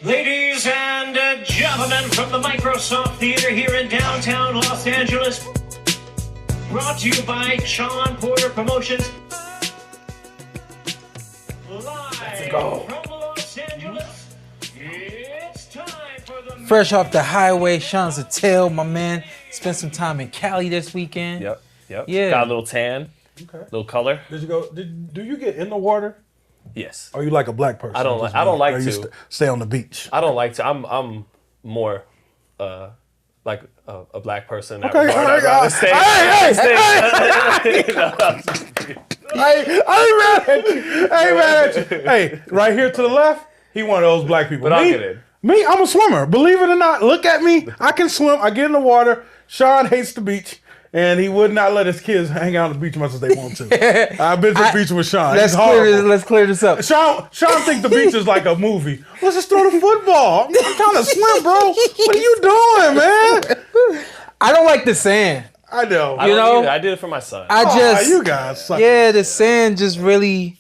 Ladies and gentlemen, from the Microsoft Theater here in downtown Los Angeles, brought to you by Shawn Porter Promotions. Live from Los Angeles, it's time for the... Fresh off the highway, Shawn Zittel, my man. Spent some time in Cali this weekend. Yep. Yeah. Got a little tan, little color. Do you get in the water? Yes. Or are you like a black person? I don't like or you to. Stay on the beach. I don't like to. I'm more like a black person. Okay. Hey, I ain't mad at you. I ain't mad at you. Hey, right here to the left, he one of those black people. But I'll get in. Me, I'm a swimmer. Believe it or not, look at me. I can swim. I get in the water. Shawn hates the beach. And he would not let his kids hang out on the beach much as they want to. I've been to the beach with Shawn. Let's clear this up. Shawn thinks the beach is like a movie. Let's just throw the football. I'm trying to swim, bro. What are you doing, man? I don't like the sand. I know. I did it for my son. You guys suck. Yeah, the sand just really,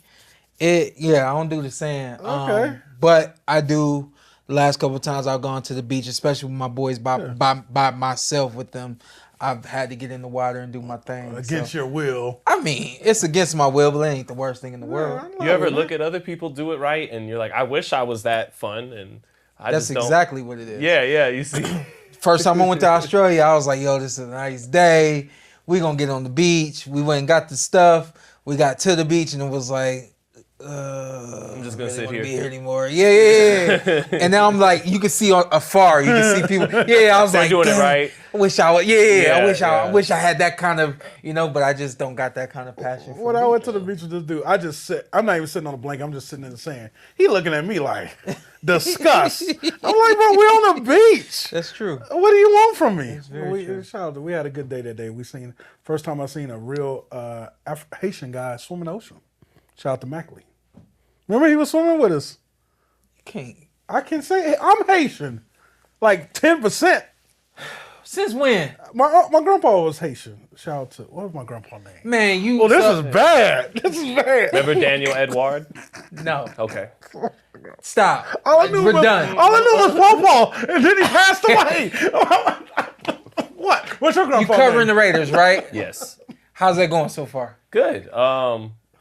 I don't do the sand. Okay. But I do. The last couple of times I've gone to the beach, especially with my boys by myself with them. I've had to get in the water and do my thing. Against your will. I mean, it's against my will, but it ain't the worst thing in the world. You ever look at other people do it right and you're like, I wish I was that fun, and That's exactly what it is. Yeah, you see. First time I went to Australia, I was like, yo, this is a nice day. We gonna get on the beach. We went and got the stuff. We got to the beach and it was like, I'm just gonna sit be here here anymore. Yeah. And now I'm like, you can see afar. You can see people. Yeah, I was They're like, doing damn, it right. I wish I would. I wish I had that kind of, but I just don't got that kind of passion. When I went to the beach with this dude, I just sit. I'm not even sitting on a blanket. I'm just sitting in the sand. He looking at me like, disgust. I'm like, bro, we're on the beach. That's true. What do you want from me? very true. We had a good day that day. First time I seen a real Haitian guy swim in the ocean. Shout out to Mackley. Remember he was swimming with us? You can't. I can say I'm Haitian. Like 10%. Since when? My grandpa was Haitian. Shout out to, what was my grandpa's name? Man, you. Oh, this is bad. This is bad. Remember Daniel Edward? No. Okay. Stop. We're done. All I knew was Pawpaw, and then he passed away. What? What's your grandpa? You covering the Raiders, right? Yes. How's that going so far? Good.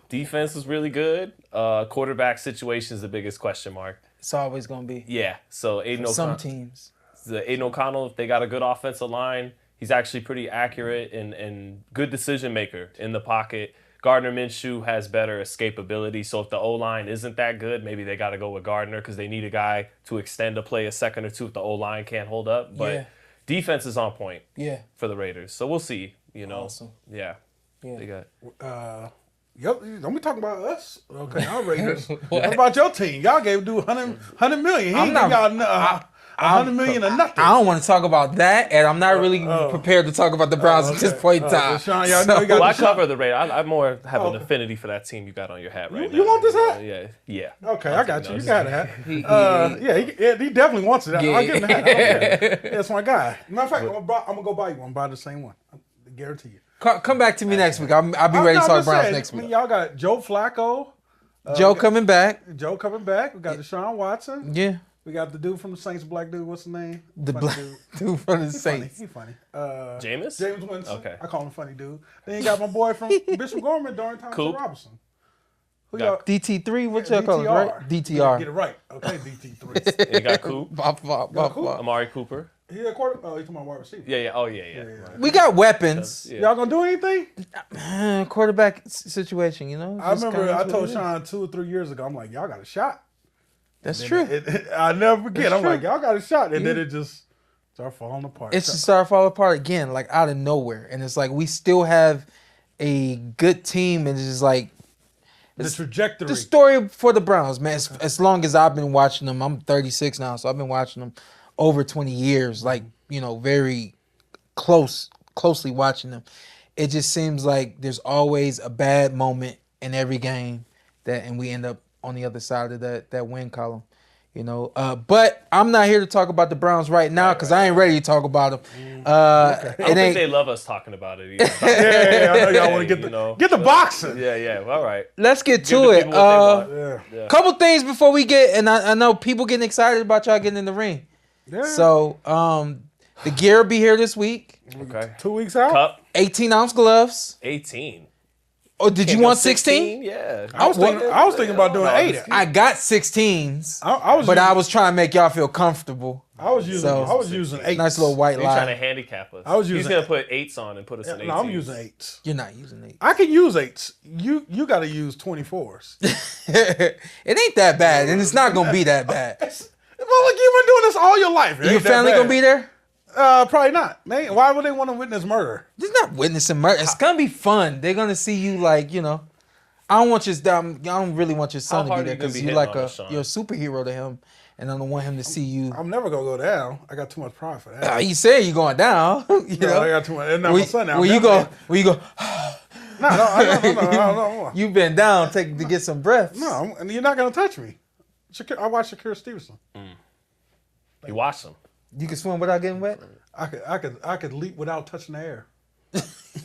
Defense is really good. Quarterback situation is the biggest question mark. It's always gonna be. Yeah. So Some teams. Aiden O'Connell, if they got a good offensive line, he's actually pretty accurate and good decision maker in the pocket. Gardner Minshew has better escapability. So if the O-line isn't that good, maybe they got to go with Gardner because they need a guy to extend a play a second or two if the O-line can't hold up. But defense is on point for the Raiders. So we'll see, Awesome. Yeah. They got... Yep, don't be talking about us. Okay, our Raiders. What about your team? Y'all gave dude $100 million. He ain't got $100 million or nothing. I don't want to talk about that, and I'm not really prepared to talk about the Browns at this point in time. Shawn, y'all know you got I cover the Raiders. I more have an affinity for that team you got on your hat right now. You want this hat? Yeah. Okay, I got you. You got a hat. He definitely wants it. I'll give him the hat. Okay. That's my guy. Matter of fact, I'm going to go buy you one. Buy the same one. I guarantee you. Come back to me next week. I'll be ready to talk Browns next week. Y'all got Joe Flacco. Joe coming back. We got Deshaun Watson. Yeah. We got the dude from the Saints, black dude. What's his name? The black dude from the Saints. He's funny. James Winston. Okay. I call him funny dude. Then you got my boy from Bishop Gorman, Darren Thompson Robinson. Who y'all? DT3. What y'all call it? Right? DTR. Get it right. Okay, DT3. You got Coop. Amari Cooper. He a quarter. Oh, you talking about wide receiver? Yeah. Oh, yeah. Right. We got weapons. Yeah. Y'all gonna do anything? Quarterback situation, I remember I told Shawn 2 or 3 years ago. I'm like, y'all got a shot. That's true. I never forget. I'm like, y'all got a shot, and then it just started falling apart. It's just started falling apart again, like out of nowhere, and it's like we still have a good team, and it's just like the trajectory. The story for the Browns, man. As long as I've been watching them, I'm 36 now, so I've been watching them over 20 years, like, very closely watching them. It just seems like there's always a bad moment in every game and we end up on the other side of that win column. But I'm not here to talk about the Browns right now because I ain't ready to talk about them. I don't think they love us talking about it either. Yeah, I know y'all want to get the boxing. Yeah. All right. Let's get Give to the it. people what they want. Couple things before we get, and I know people getting excited about y'all getting in the ring. Yeah. So the gear will be here this week. Okay. 2 weeks out. Cup 18-ounce gloves. 18. Oh, did you want 16? Yeah. I was thinking about doing 8. I got 16s, I was trying to make y'all feel comfortable. I was using 8. Nice little white He's trying to lie. handicap us. I was He's using gonna put 8s on and put us in 18s. No, I'm using 8s. You're not using 8. I can use 8s. You got to use 24s. It ain't that bad, and it's not gonna be that bad. Well, look, you've been doing this all your life. Your family gonna be there? Probably not. Why would they want to witness murder? It's not witnessing murder. It's gonna be fun. They're gonna see you like, I don't really want your son to hard be there are you gonna because be you're hitting like on us, Shawn? you're a superhero to him, and I don't want him to see you. I'm never gonna go down. I got too much pride for that. You said you're going down. I got too much. It's not my son now. When you go, No. you been down to get some breaths. No, and you're not gonna touch me. I watched Shakira Stevenson. You watch them. You can swim without getting wet. I could leap without touching the air.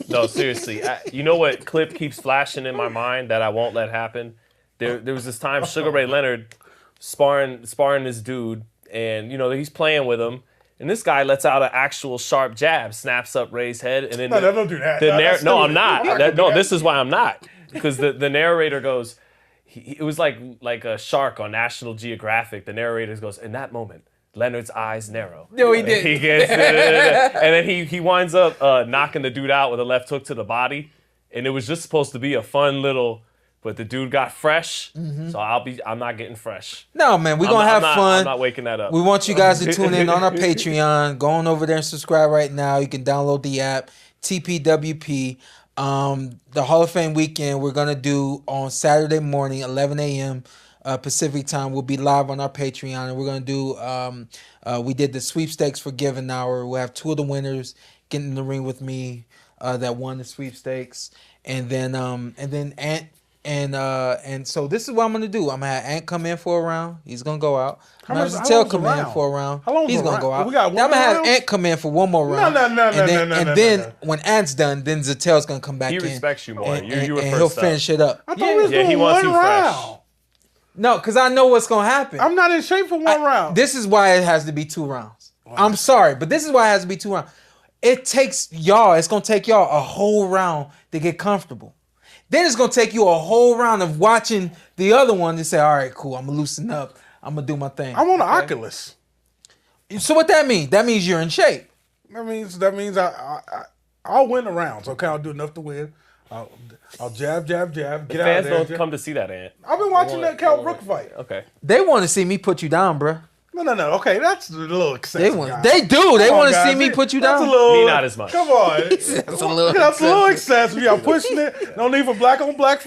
No, seriously. You know what clip keeps flashing in my mind that I won't let happen? There was this time Sugar Ray Leonard sparring this dude, and he's playing with him, and this guy lets out an actual sharp jab, snaps up Ray's head, and then don't do that. No, I'm not. This is why I'm not, because the narrator goes, it was like a shark on National Geographic. The narrator goes, in that moment, Leonard's eyes narrow. No, he did. He gets, and then he winds up knocking the dude out with a left hook to the body, and it was just supposed to be a fun little. But the dude got fresh, so I'm not getting fresh. No, man, we're gonna have fun. I'm not waking that up. We want you guys to tune in on our Patreon. Go on over there and subscribe right now. You can download the app, TPWP. The Hall of Fame weekend we're gonna do on Saturday morning, 11 a.m. Pacific time. We'll be live on our Patreon, and we're gonna do. We did the sweepstakes for Given Hour. We'll have 2 of the winners getting in the ring with me that won the sweepstakes, and then Antt. And so this is what I'm gonna do. I'm gonna have Antt come in for a round. He's gonna go out. I'm gonna have Zittel come in for a round. How long He's is a gonna round? go out. We got one then I'm gonna have round? Antt come in for one more round. No. Then when Ant's done, then Zittel's gonna come back in. He respects you more. And you were and first he'll up. finish it up. I thought we was doing he wants one you fresh. round. No, because I know what's gonna happen. I'm not in shape for one round. This is why it has to be 2 rounds. I'm sorry, but this is why it has to be 2 rounds. It's gonna take y'all a whole round to get comfortable. Then it's gonna take you a whole round of watching the other one to say, all right, cool, I'm gonna loosen up. I'm gonna do my thing. I'm on an Oculus. So what that mean? That means you're in shape. That means I'll win the rounds. Okay, I'll do enough to win. I'll jab, get out Fans of there. don't come to see that, Antt. I've been watching that Cal Brook fight. Okay. They want to see me put you down, bruh. No. Okay, that's a little excessive. They do. They Come on, want to guys. see me put you That's down. a little, Me not as much. Come on. That's a little That's a little excessive. I'm pushing it. No need for black on black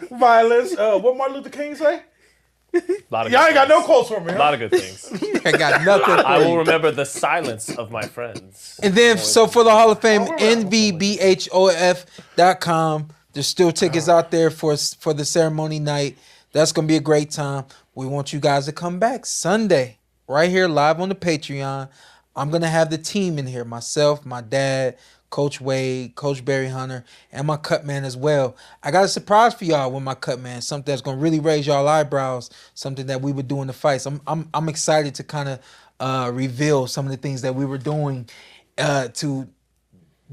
violence. What Martin Luther King say? Lot of Y'all good ain't got no things. quotes for me. A lot of good things. I got nothing. I for will you. remember the silence of my friends. And then, so for the Hall of Fame, nvbhof.com. There's still tickets out there for the ceremony night. That's going to be a great time. We want you guys to come back Sunday, right here, live on the Patreon. I'm going to have the team in here, myself, my dad, Coach Wade, Coach Barry Hunter, and my cut man as well. I got a surprise for y'all with my cut man, something that's going to really raise y'all eyebrows, something that we would do in the fights. I'm excited to kind of reveal some of the things that we were doing to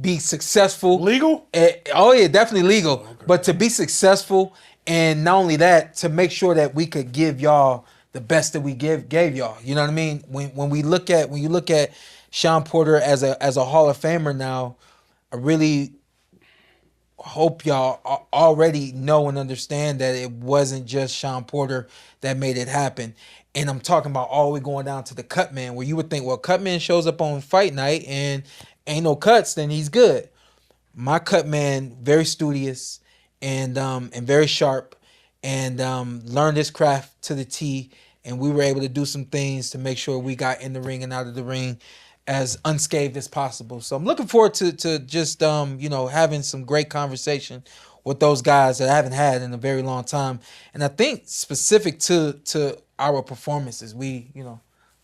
be successful. Legal? Oh yeah, definitely legal. Okay. But to be successful, and not only that, to make sure that we could give y'all the best that we gave y'all. You know what I mean? When you look at Shawn Porter as a Hall of Famer now, I really hope y'all already know and understand that it wasn't just Shawn Porter that made it happen. And I'm talking about all the way going down to the cut man, where you would think, well, cut man shows up on fight night and ain't no cuts, then he's good. My cut man, very studious and very sharp, and learned his craft to the T. And we were able to do some things to make sure we got in the ring and out of the ring as unscathed as possible. So I'm looking forward to just having some great conversation with those guys that I haven't had in a very long time. And I think specific to our performances. We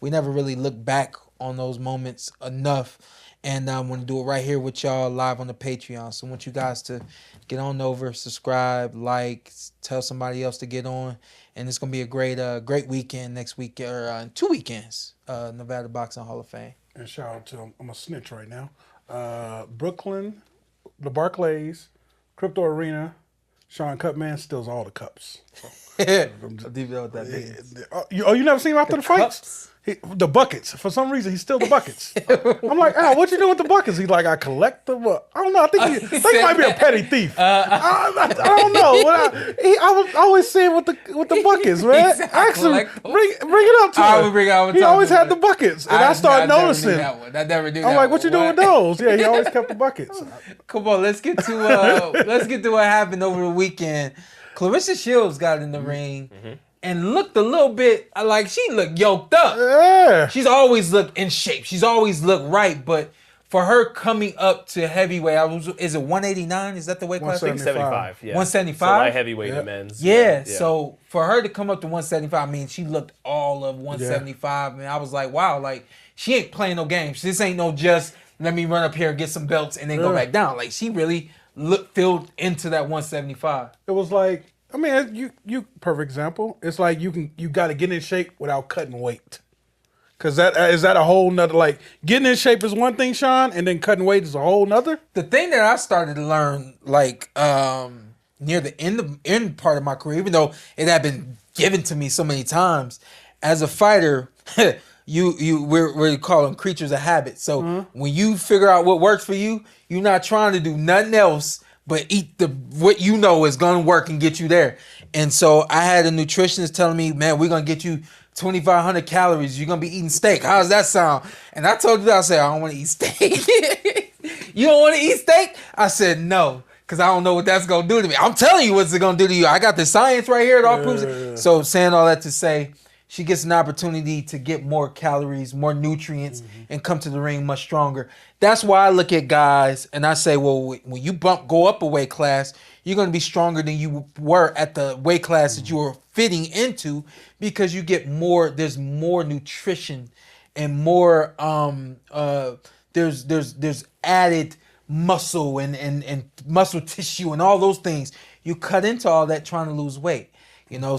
never really look back on those moments enough. And I want to do it right here with y'all live on the Patreon. So I want you guys to get on over, subscribe, like, tell somebody else to get on. And it's going to be a great weekend next week, or 2 weekends, Nevada Boxing Hall of Fame. And shout out to, I'm a snitch right now, Brooklyn, the Barclays, Crypto Arena, Shawn Cupman steals all the cups. So, I'll leave you know what that means. You never seen him after the fights? The buckets. For some reason, he steals the buckets. I'm like, what you doing with the buckets? He's like, I collect them. I don't know. I think he might be a petty thief. I don't know. I was always seeing with the buckets, man. Exactly. Actually, bring it up to him. He always had the buckets, and I started noticing. I never knew that. I'm like, what you doing with those? Yeah, he always kept the buckets. Come on, let's get to what happened over the weekend. Claressa Shields got in the ring. And looked a little bit like she looked yoked up. Yeah. She's always looked in shape. She's always looked right. But for her coming up to heavyweight, is it 189? Is that the weight class? 175. Yeah. 175? So light heavyweight in men's. Yeah. So for her to come up to 175, I mean, she looked all of 175. And I was like, wow, like she ain't playing no games. This ain't no just let me run up here and get some belts and then go back down. Like she really filled into that 175. It was like, I mean, you perfect example. It's like you got to get in shape without cutting weight. Cause is that a whole nother, like getting in shape is one thing, Shawn, and then cutting weight is a whole nother. The thing that I started to learn, like near the end part of my career, even though it had been given to me so many times, as a fighter, we're calling creatures of habit. So when you figure out what works for you, you're not trying to do nothing else but eat what you know is gonna work and get you there. And so I had a nutritionist telling me, man, we're gonna get you 2,500 calories. You're gonna be eating steak. How does that sound? And I told you that, I said, I don't want to eat steak. You don't want to eat steak? I said no, because I don't know what that's gonna do to me. I'm telling you what's it gonna do to you. I got the science right here. It all proves it. So saying all that to say, she gets an opportunity to get more calories, more nutrients, and come to the ring much stronger. That's why I look at guys and I say, well, when you go up a weight class, you're going to be stronger than you were at the weight class that you were fitting into, because you get more. There's more nutrition and more. There's added muscle and muscle tissue and all those things. You cut into all that trying to lose weight,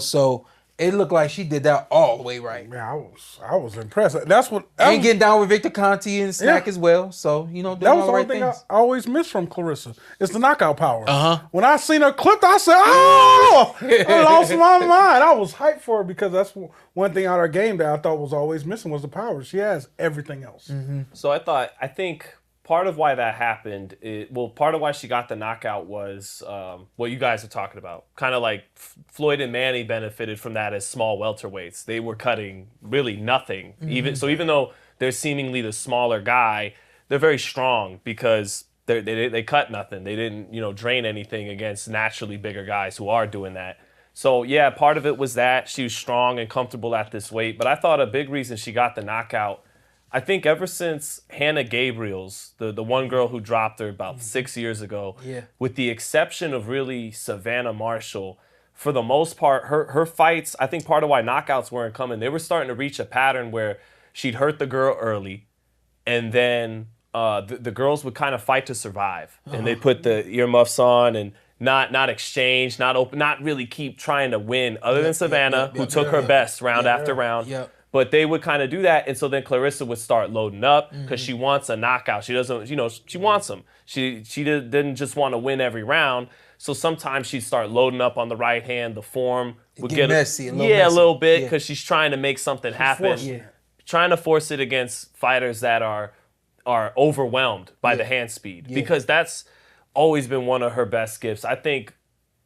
so. It looked like she did that all the way right. Man, I was impressed. That's what. And getting down with Victor Conti and Snack as well. So, doing that was all the the only right thing things. I always miss from Claressa. It's the knockout power. When I seen her clipped, I said, I lost my mind. I was hyped for her because that's one thing out of her game that I thought was always missing was the power. She has everything else. So I think part of why that happened, part of why she got the knockout was what you guys are talking about. Kind of like Floyd and Manny benefited from that as small welterweights. They were cutting really nothing. Even though they're seemingly the smaller guy, they're very strong because they cut nothing. They didn't drain anything against naturally bigger guys who are doing that. So yeah, part of it was that she was strong and comfortable at this weight. But I thought a big reason she got the knockout, I think ever since Hannah Gabriel's, the one girl who dropped her about 6 years ago, with the exception of really Savannah Marshall, for the most part, her fights, I think part of why knockouts weren't coming, they were starting to reach a pattern where she'd hurt the girl early, and then the girls would kind of fight to survive. And they'd put the earmuffs on and not exchange, not open, not really keep trying to win, other than Savannah, who took her best round after round. But they would kind of do that, and so then Claressa would start loading up because she wants a knockout. She doesn't, she wants them. She didn't just want to win every round. So sometimes she'd start loading up on the right hand. The form would get messy, a little bit because she's trying to make something happen. Trying to force it against fighters that are overwhelmed by the hand speed, because that's always been one of her best gifts. I think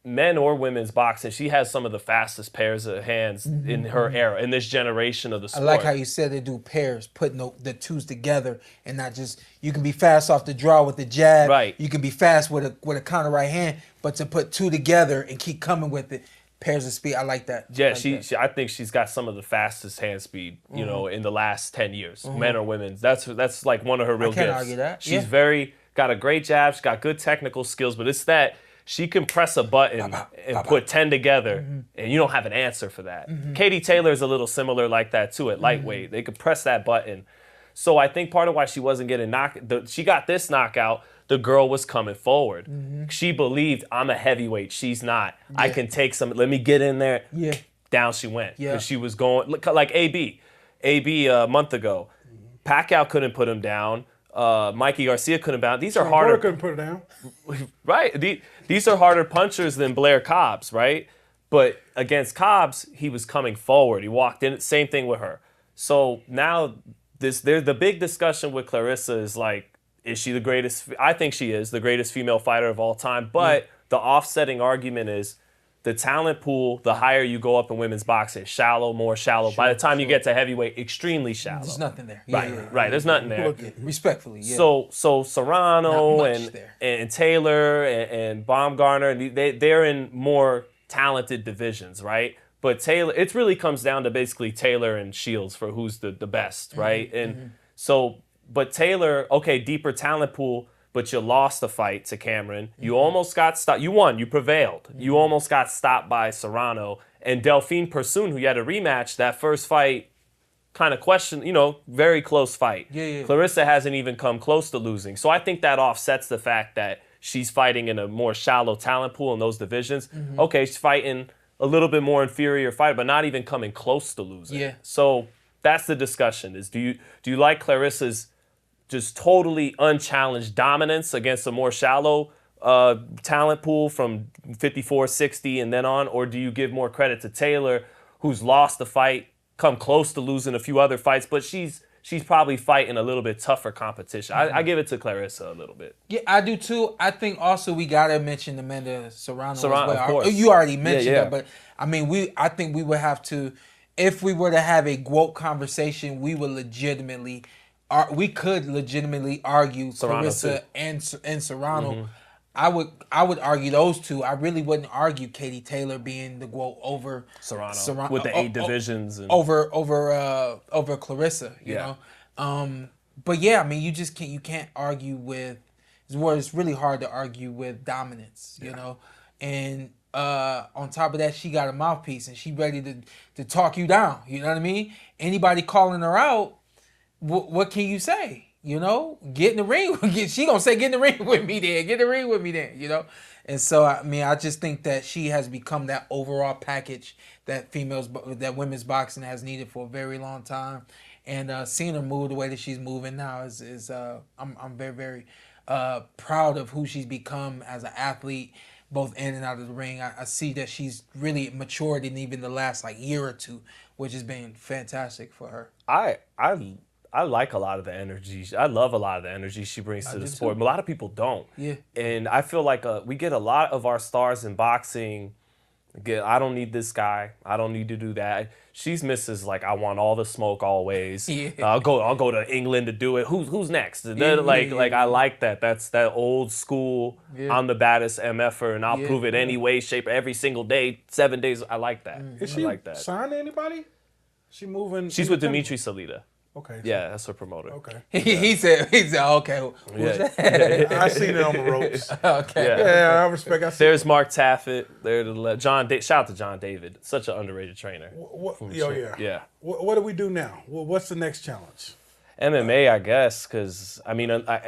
men or women's boxing, she has some of the fastest pairs of hands in her era, in this generation of the sport. I like how you said they do pairs, putting the twos together, and not just, you can be fast off the draw with the jab. Right. You can be fast with a counter right hand, but to put two together and keep coming with it, pairs of speed, I like that. Yeah, I think she's got some of the fastest hand speed, in the last 10 years, men or women's. That's like one of her real gifts. I can't argue that. She's got a great jab, she's got good technical skills, but it's that She can press a button and put 10 together, and you don't have an answer for that. Katie Taylor's a little similar like that too at lightweight. They could press that button. So I think part of why she wasn't getting knocked, she got this knockout, the girl was coming forward. She believed, I'm a heavyweight, she's not. I can take some, let me get in there. Yeah. Down she went. Yeah. Because she was going, like AB a month ago. Pacquiao couldn't put him down. Mikey Garcia couldn't bounce. These are harder. Couldn't put it down. Right. These are harder punchers than Blair Cobb's, right? But against Cobb's, he was coming forward. He walked in. Same thing with her. So now the big discussion with Claressa is like, is she the greatest? I think she is the greatest female fighter of all time. But the offsetting argument is the talent pool, the higher you go up in women's boxing, more shallow. By the time you get to heavyweight, extremely shallow. There's nothing there. Right. There's nothing there. Respectfully, yeah. So Serrano and Taylor and Baumgartner, they're in more talented divisions, right? But Taylor, it really comes down to basically Taylor and Shields for who's the best, right? So, but Taylor, okay, deeper talent pool, but you lost the fight to Cameron. You almost got stopped. You won. You prevailed. You almost got stopped by Serrano. And Delphine Persoon, who you had a rematch, that first fight, kind of questioned, very close fight. Yeah. Claressa hasn't even come close to losing. So I think that offsets the fact that she's fighting in a more shallow talent pool in those divisions. Okay, she's fighting a little bit more inferior fighter, but not even coming close to losing. Yeah. So that's the discussion, is do you like Claressa's just totally unchallenged dominance against a more shallow talent pool from 54, 60 and then on? Or do you give more credit to Taylor, who's lost the fight, come close to losing a few other fights, but she's probably fighting a little bit tougher competition? I give it to Claressa a little bit. Yeah, I do too. I think also we gotta mention Amanda Serrano as well. Of course. You already mentioned Yeah. her, but I mean, I think we would have to, if we were to have a GWOAT conversation, we could legitimately argue Serrano Claressa too. and Serrano. I would argue those two. I really wouldn't argue Katie Taylor being the GWOAT over Serrano with the 8 divisions and over Claressa. You know, but yeah, I mean, you can't argue with. It's really hard to argue with dominance. You know, and on top of that, she got a mouthpiece and she ready to talk you down. You know what I mean? Anybody calling her out, what can you say? You know, get in the ring. She gonna say, get in the ring with me then. Get in the ring with me then. You know, and so I mean, I just think that she has become that overall package that women's boxing has needed for a very long time. And seeing her move the way that she's moving now is I'm very, very proud of who she's become as an athlete, both in and out of the ring. I see that she's really matured in even the last year or two, which has been fantastic for her. I like a lot of the energy. I love a lot of the energy she brings to the sport. A lot of people don't. Yeah. And I feel like we get a lot of our stars in boxing. I don't need this guy. I don't need to do that. She's Mrs. I want all the smoke always. Yeah. I'll go to England to do it. Who's next? I like that. That's that old school. Yeah. I'm the baddest MFer and I'll prove it any way, shape, every single day, 7 days. I like that. Is she like that. signed to anybody? She moving? She's with Dimitri Salita. Okay. Yeah, that's her promoter. Okay. He said, okay. Who's that? I seen it on the ropes. Okay. Yeah, I respect. There's Mark Taffet. Shout out to John David. Such an underrated trainer. Yeah. What do we do now? What's the next challenge? MMA, I guess, because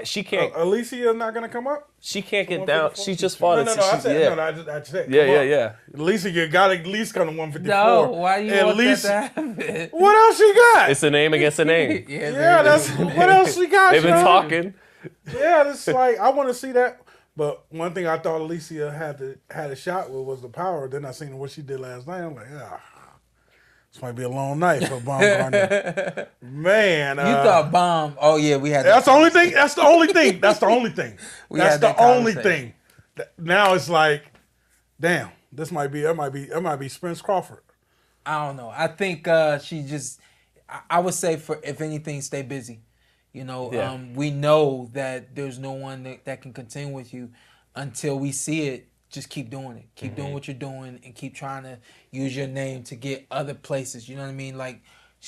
she can't. Alicia not gonna come up. She can't get down. She just fought. I said. Yeah. Alicia, you got to at least come to 154. No, why do you want least, that to happen? What else she got? It's a name against a name. Yeah, that's what else she got. They've been talking. Yeah, it's I want to see that. But one thing I thought Alicia had a shot with was the power. Then I seen what she did last night. I'm like, this might be a long night for Baumgartner. Man. You thought Baum. Oh, yeah, we had That's the only thing. That's the only thing. That's the only thing. That's the only thing. Now it's damn, it might be Spence Crawford. I don't know. I think she just, I would say, for if anything, stay busy. You know, we know that there's no one that can contend with you until we see it. Just keep doing it. Keep doing what you're doing and keep trying to use your name to get other places. You know what I mean?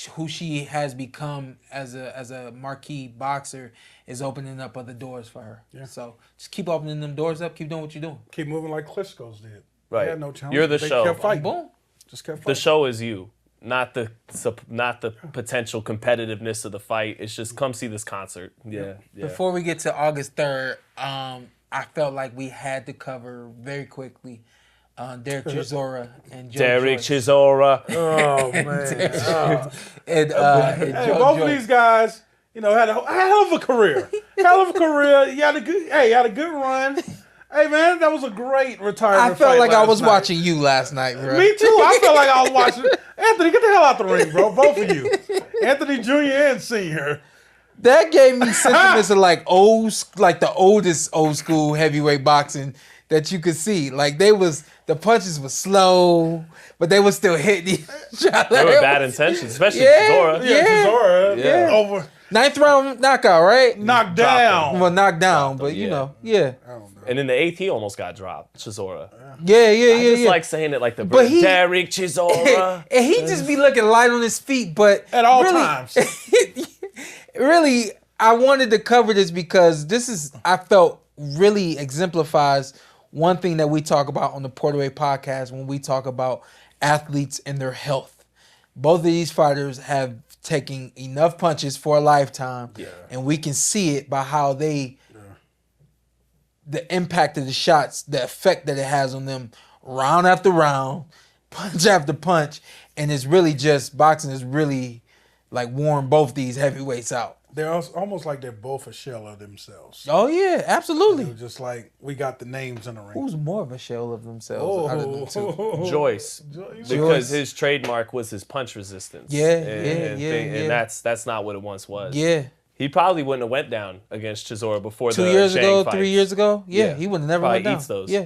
who she has become as a marquee boxer is opening up other doors for her. Yeah. So just keep opening them doors up. Keep doing what you're doing. Keep moving like Klitschko's did. Right. They had no challenge. You're the they show. Kept fighting. Boom. Just kept fighting. The show is you, not the potential competitiveness of the fight. It's just come see this concert. Yeah. Before we get to August 3rd, I felt like we had to cover very quickly Derek Chisora and Joe Derek Joyce. Chisora. Oh man. And Hey, Joe both Joyce. of these guys, had a hell of a career. Hell of a career. You had a good run. Hey man, that was a great retirement. I felt fight like I last was night. watching you last night, bro. Me too. I felt like I was watching. Anthony, get the hell out the ring, bro. Both of you. Anthony Jr. and Senior. That gave me sentiments of like the oldest old school heavyweight boxing that you could see. Like the punches were slow, but they were still hitting each other. They were bad intentions, especially Yeah. Chisora. Chisora. Yeah. Over. 9th round knockout, right? Knocked down. Well, knocked down, but yeah. yeah. I don't know. And in the 8th, he almost got dropped, Chisora. Yeah. I just like saying it like the But he- Derek Chisora. And he just be looking light on his feet, but At all really, times. really, I wanted to cover this because I felt really exemplifies one thing that we talk about on the PorterWay Podcast when we talk about athletes and their health. Both of these fighters have taken enough punches for a lifetime, and we can see it by how the impact of the shots, the effect that it has on them round after round, punch after punch, and it's really just boxing is really like worn both these heavyweights out. They're almost like they're both a shell of themselves. Oh yeah, absolutely. They're just like we got the names in the ring. Who's more of a shell of themselves out of them two? Joyce. Because his trademark was his punch resistance. And that's not what it once was. Yeah. He probably wouldn't have went down against Chisora before 2 the years Shang ago, fights. 3 years ago. Yeah, Yeah. he would have never Probably went down. eats those. Yeah,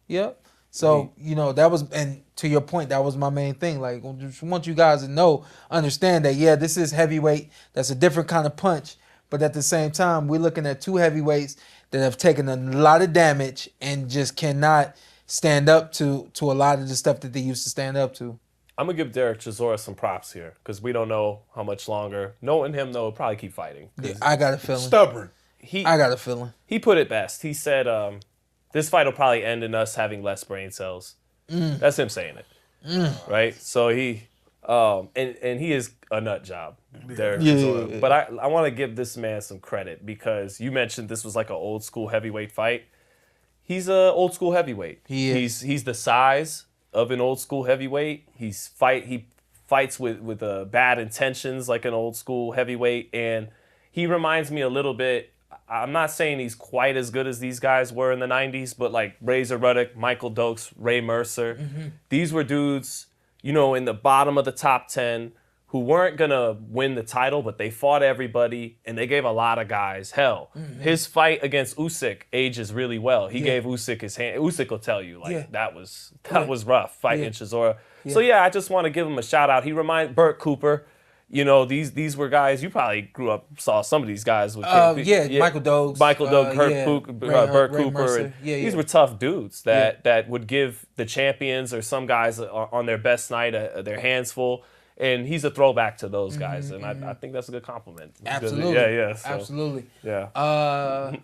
yep. So, that was, and to your point, that was my main thing. Like, I just want you guys to understand that, this is heavyweight. That's a different kind of punch. But at the same time, we're looking at two heavyweights that have taken a lot of damage and just cannot stand up to a lot of the stuff that they used to stand up to. I'm going to give Derek Chisora some props here because we don't know how much longer. Knowing him, though, he'll probably keep fighting. I got a feeling. Stubborn. I got a feeling. He put it best. He said, this fight will probably end in us having less brain cells. That's him saying it. Right? So he, and he is a nut job, Derek Chisora. But I want to give this man some credit because you mentioned this was like an old school heavyweight fight. He's an old school heavyweight. He's the size of an old school heavyweight. He fights with bad intentions like an old school heavyweight, and he reminds me a little bit. I'm not saying he's quite as good as these guys were in the 90s, but like Razor Ruddock, Michael Dokes, Ray Mercer. These were dudes, in the bottom of the top 10 who weren't going to win the title, but they fought everybody, and they gave a lot of guys hell. His fight against Usyk ages really well. He gave Usyk his hand. Usyk will tell you, that was rough, fighting Chisora. So, I just want to give him a shout-out. He reminds Burt Cooper. These were guys, you probably grew up, saw some of these guys. With Michael Dokes. Burt Cooper. Mercer. These were tough dudes that would give the champions or some guys on their best night their hands full. And he's a throwback to those guys, and I think that's a good compliment. Absolutely. Absolutely. Yeah.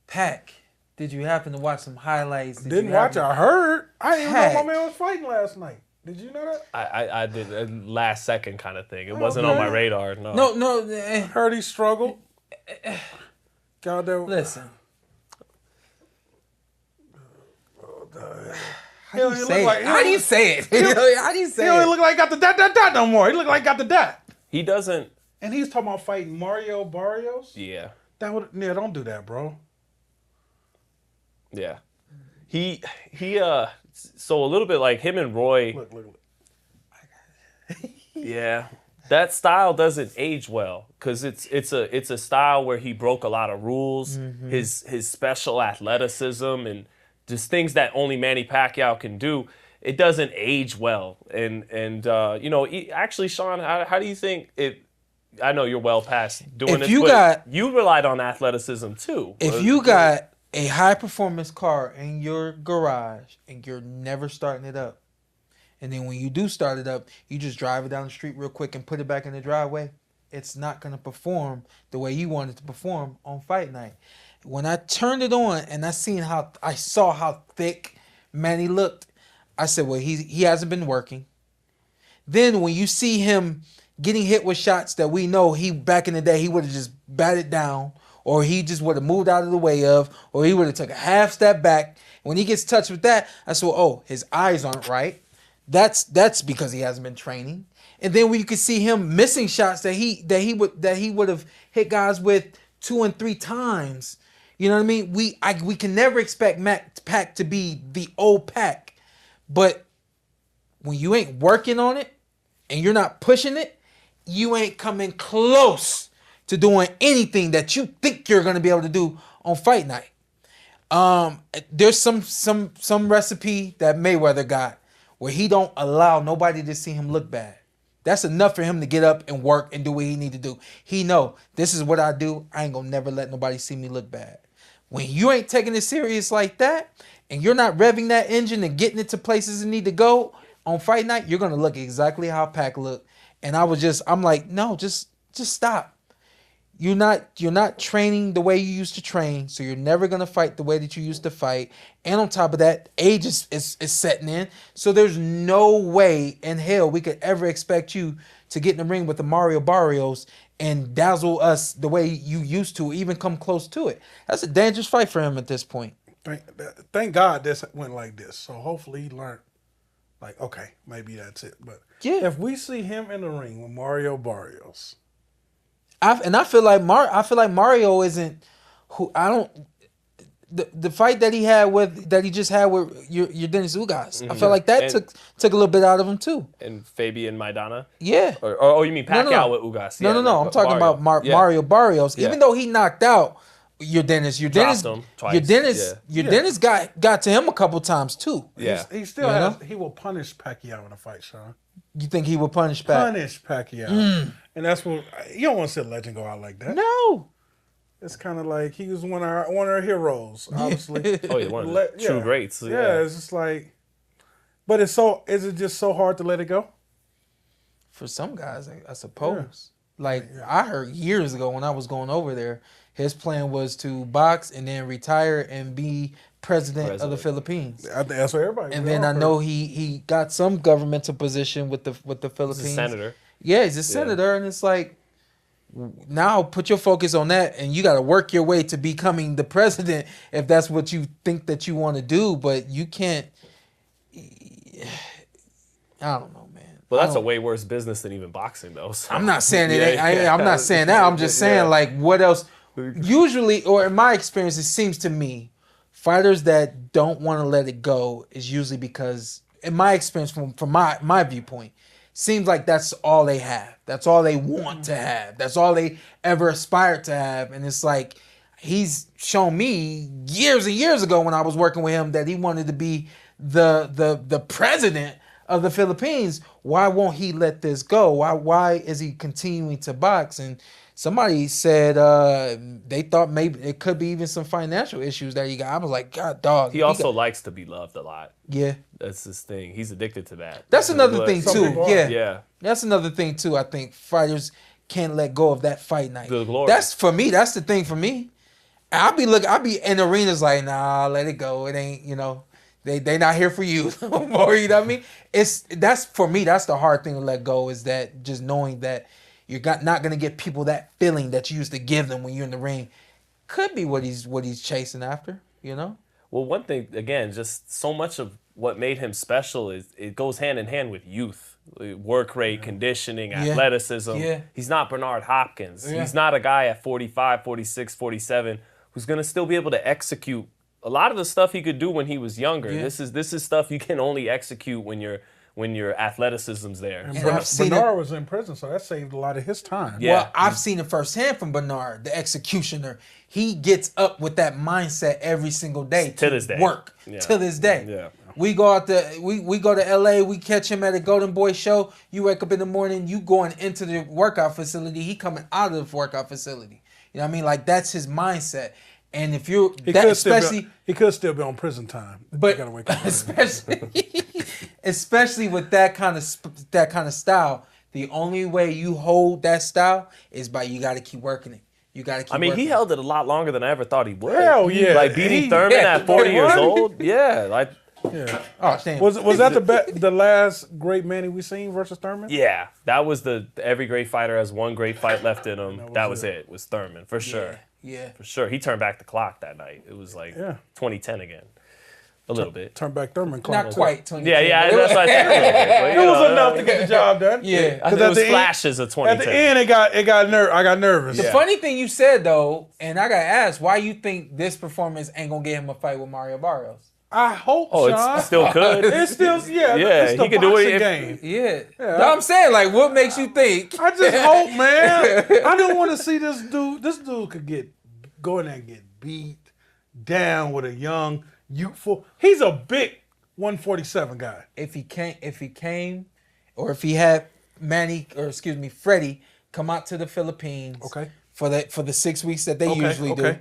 Pac, did you happen to watch some highlights? Didn't watch. I heard. I didn't know my man was fighting last night. Did you know that? I did a last second kind of thing. It wasn't on my radar. No. Heard he struggled. God, listen. How do you say it? How do you say it? How do you say He don't look like he got the dot no more. He look like he got the dot. He doesn't. And he's talking about fighting Mario Barrios. Yeah. Don't do that, bro. Yeah. He so a little bit like him and Roy. Look. Yeah. That style doesn't age well because it's a style where he broke a lot of rules. His special athleticism and just things that only Manny Pacquiao can do. It doesn't age well. And actually, Shawn, how do you think it? I know you're well past doing this, but you relied on athleticism too. If you got a high performance car in your garage and you're never starting it up, And then when you do start it up, you just drive it down the street real quick and put it back in the driveway. It's not going to perform the way you want it to perform on fight night. When I turned it on and I saw how thick Manny looked, I said, well, he hasn't been working. Then when you see him getting hit with shots that we know back in the day, he would have just batted down, or he just would have moved out of the way of, or he would have took a half step back. When he gets touched with that, I said, oh, his eyes aren't right. That's because he hasn't been training. And then when you could see him missing shots that he would have hit guys with 2 and 3 times. You know what I mean? We can never expect Pac to be the old Pac, but when you ain't working on it and you're not pushing it, you ain't coming close to doing anything that you think you're gonna be able to do on fight night. There's some recipe that Mayweather got where he don't allow nobody to see him look bad. That's enough for him to get up and work and do what he need to do. He know, this is what I do. I ain't gonna never let nobody see me look bad. When you ain't taking it serious like that, and you're not revving that engine and getting it to places it need to go on fight night, you're gonna look exactly how Pac looked. And I'm like, no, just stop. You're not training the way you used to train, so you're never gonna fight the way that you used to fight. And on top of that, age is setting in, so there's no way in hell we could ever expect you to get in the ring with the Mario Barrios and dazzle us the way you used to, even come close to it. That's a dangerous fight for him at this point. Thank God this went like this. So hopefully he learned, like, okay, maybe that's it. But yeah, if we see him in the ring with Mario Barrios, I feel like Mario isn't who I don't. The fight that he just had with your Dennis Ugas, I felt like that took a little bit out of him too. And Fabian Maidana? Yeah. Or you mean Pacquiao with Ugas? No. I'm talking about Mario Barrios. Even though he knocked out your Dennis got to him a couple times too. Yeah. He still he will punish Pacquiao in a fight, Shawn. You think he will punish Pacquiao? And that's what you don't want to see a legend go out like that. No. It's kind of like he was one of our heroes, obviously. Oh, yeah, one of the true greats. Yeah, it's just like, but is it just so hard to let it go? For some guys, I suppose. Yeah. Like I heard years ago when I was going over there, his plan was to box and then retire and be president of the Philippines. I think that's what everybody. And then I know he got some governmental position with the Philippines. He's a senator. Yeah, he's a senator, and it's like, now put your focus on that, and you got to work your way to becoming the president if that's what you think that you want to do. But you can't. I don't know, man. Well, that's a way worse business than even boxing, though. So. I'm not saying it. I'm not saying that. I'm just saying like what else. Usually, or in my experience, it seems to me, fighters that don't want to let it go is usually because, in my experience, from my viewpoint, seems like that's all they have. That's all they want to have. That's all they ever aspired to have. And it's like, he's shown me years and years ago when I was working with him that he wanted to be the president of the Philippines. Why won't he let this go? Why is he continuing to box? And somebody said they thought maybe it could be even some financial issues that he got. I was like, God, dog. He also likes to be loved a lot. Yeah. That's his thing. He's addicted to that. That's another thing, too. Yeah. That's another thing, too. I think fighters can't let go of that fight night. The glory. That's for me. That's the thing for me. I'll be in arenas like, nah, let it go. It ain't, they not here for you. Or, you know what I mean? That's for me, that's the hard thing to let go, is that just knowing that you're not going to get people that feeling that you used to give them when you're in the ring. Could be what he's chasing after, Well, one thing, again, just so much of what made him special is it goes hand in hand with youth. Work rate, conditioning, athleticism. Yeah. He's not Bernard Hopkins. Yeah. He's not a guy at 45, 46, 47 who's going to still be able to execute a lot of the stuff he could do when he was younger. Yeah. This is stuff you can only execute when your athleticism's there. And Bernard was in prison, so that saved a lot of his time. Yeah. Well, I've seen it firsthand from Bernard, the executioner. He gets up with that mindset every single day to this day. Work to this day. Yeah. We go we go to LA, we catch him at a Golden Boy show. You wake up in the morning, you going into the workout facility, he coming out of the workout facility. You know what I mean? Like, that's his mindset. And if he could still be on prison time. But you gotta wake up especially with that kind of style. The only way you hold that style is by you got to keep working it. You got to keep. He held it a lot longer than I ever thought he would. Hell yeah! Like beating Thurman at 40 years old. Yeah, like. Yeah. Oh, damn. Was that the last great Manny we seen versus Thurman? Yeah, that was every great fighter has one great fight left in him. That was it. Was Thurman for sure. Yeah. For sure. He turned back the clock that night. It was like 2010 again. A little bit. Turn back Thurman clock. Not quite 2010. Yeah, that's what I said. A little bit. But, It was enough to get the job done. Yeah. Because it was flashes of 2010. At the end, I got nervous. The funny thing you said though, and I got asked, why you think this performance ain't gonna get him a fight with Mario Barrios? I hope, Shawn. It still could. It's still, it's the he could do it game. Yeah. No, I'm saying, like, what makes you think? I just hope, man. I don't want to see this dude. This dude could go in there and get beat down with a young, youthful. He's a big 147 guy. If he came, or if he had Freddie come out to the Philippines. Okay. For the 6 weeks that they usually do.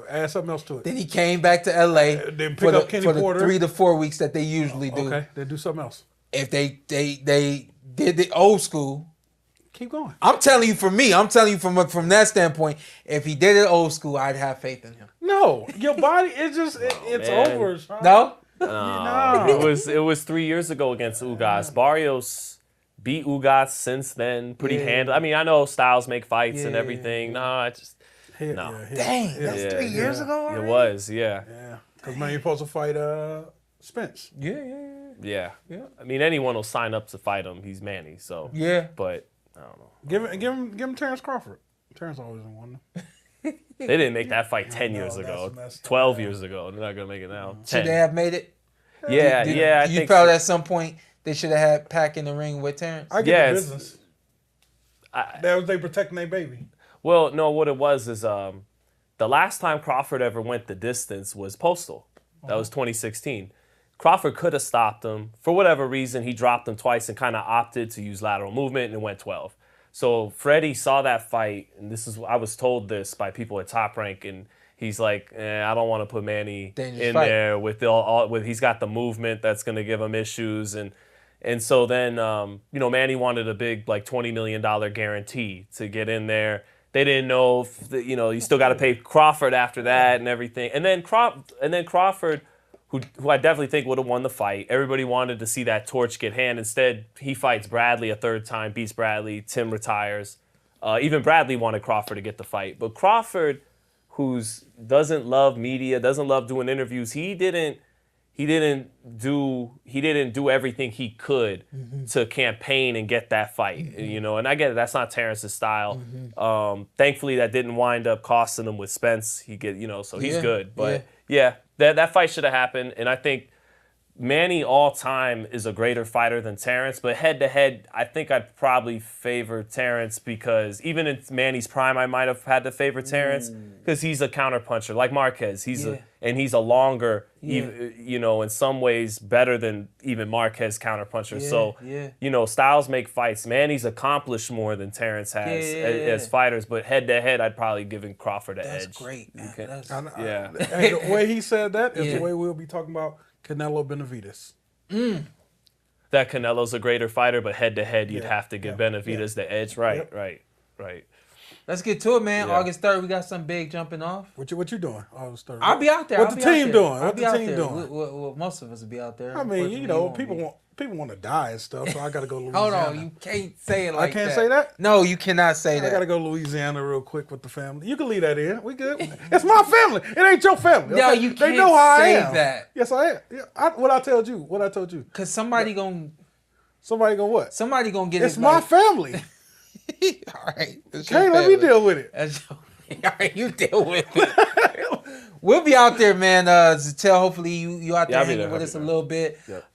Add something else to it. Then he came back to LA Then for pick up Kenny Porter. the 3 to 4 weeks that they usually do. Okay, then do something else. If they did the old school, keep going. I'm telling you from from that standpoint, if he did it old school, I'd have faith in him. No, your body is just it's man. over. Shawn. No? It was 3 years ago against Ugas. Barrios beat Ugas since then. Pretty handle. I mean, I know styles make fights and everything. No, Dang, that's 3 years ago already? It was, yeah. Yeah, because man, you're supposed to fight Spence. Yeah. I mean, anyone will sign up to fight him. He's Manny, so. Yeah. But I don't know. Give him Terence Crawford. Terence always won. They didn't make that fight 10 years ago, 12 years ago. They're not gonna make it now. Should they have made it? Yeah, I you think felt so. at some point they should have had Pac in the ring with Terence? I get the business. They protecting their baby. Well, no, what it was is the last time Crawford ever went the distance was Postal. That was 2016. Crawford could have stopped him. For whatever reason, he dropped him twice and kind of opted to use lateral movement and went 12. So Freddie saw that fight, and I was told this by people at Top Rank, and he's like, I don't want to put Manny in there with he's got the movement that's going to give him issues. And so then, Manny wanted a big, like, $20 million guarantee to get in there. They didn't know if, you still got to pay Crawford after that and everything. And then Crawford, who I definitely think would have won the fight. Everybody wanted to see that torch get handed. Instead, he fights Bradley a third time, beats Bradley. Tim retires. Even Bradley wanted Crawford to get the fight. But Crawford, who doesn't love media, doesn't love doing interviews, he didn't do everything he could to campaign and get that fight, and I get it, that's not Terence's style. Thankfully that didn't wind up costing him with Spence. So he's good. But that fight should have happened, and I think Manny all time is a greater fighter than Terence, but head to head, I think I'd probably favor Terence, because even in Manny's prime, I might have had to favor Terence because he's a counterpuncher like Marquez. He's a longer, in some ways better than even Marquez counterpuncher. So styles make fights. Manny's accomplished more than Terence has as fighters, but head to head, I'd probably give Crawford an edge. That's great, man. And the way he said that is the way we'll be talking about Canelo Benavidez. That Canelo's a greater fighter, but head to head, you'd have to give Benavidez the edge. Right. Let's get to it, man. Yeah. August 3rd, we got something big jumping off. What you doing? August 3rd. I'll be out there. What the team doing? What the team doing? Well, most of us will be out there. I mean, people want to die and stuff, so I got to go to Louisiana. Hold on, you can't say it like that. I can't say that? No, you cannot say that. I got to go to Louisiana real quick with the family. You can leave that in. We good. It's my family. It ain't your family. No, okay? you can't they know how say I am. that. Yes, I am. Yeah, what I told you. Because somebody gonna what? Somebody gonna get It's my family. All right. Okay, let me deal with it. All right, you deal with it. We'll be out there, man. Zittel, hopefully you out there hanging with us a little bit. Yep.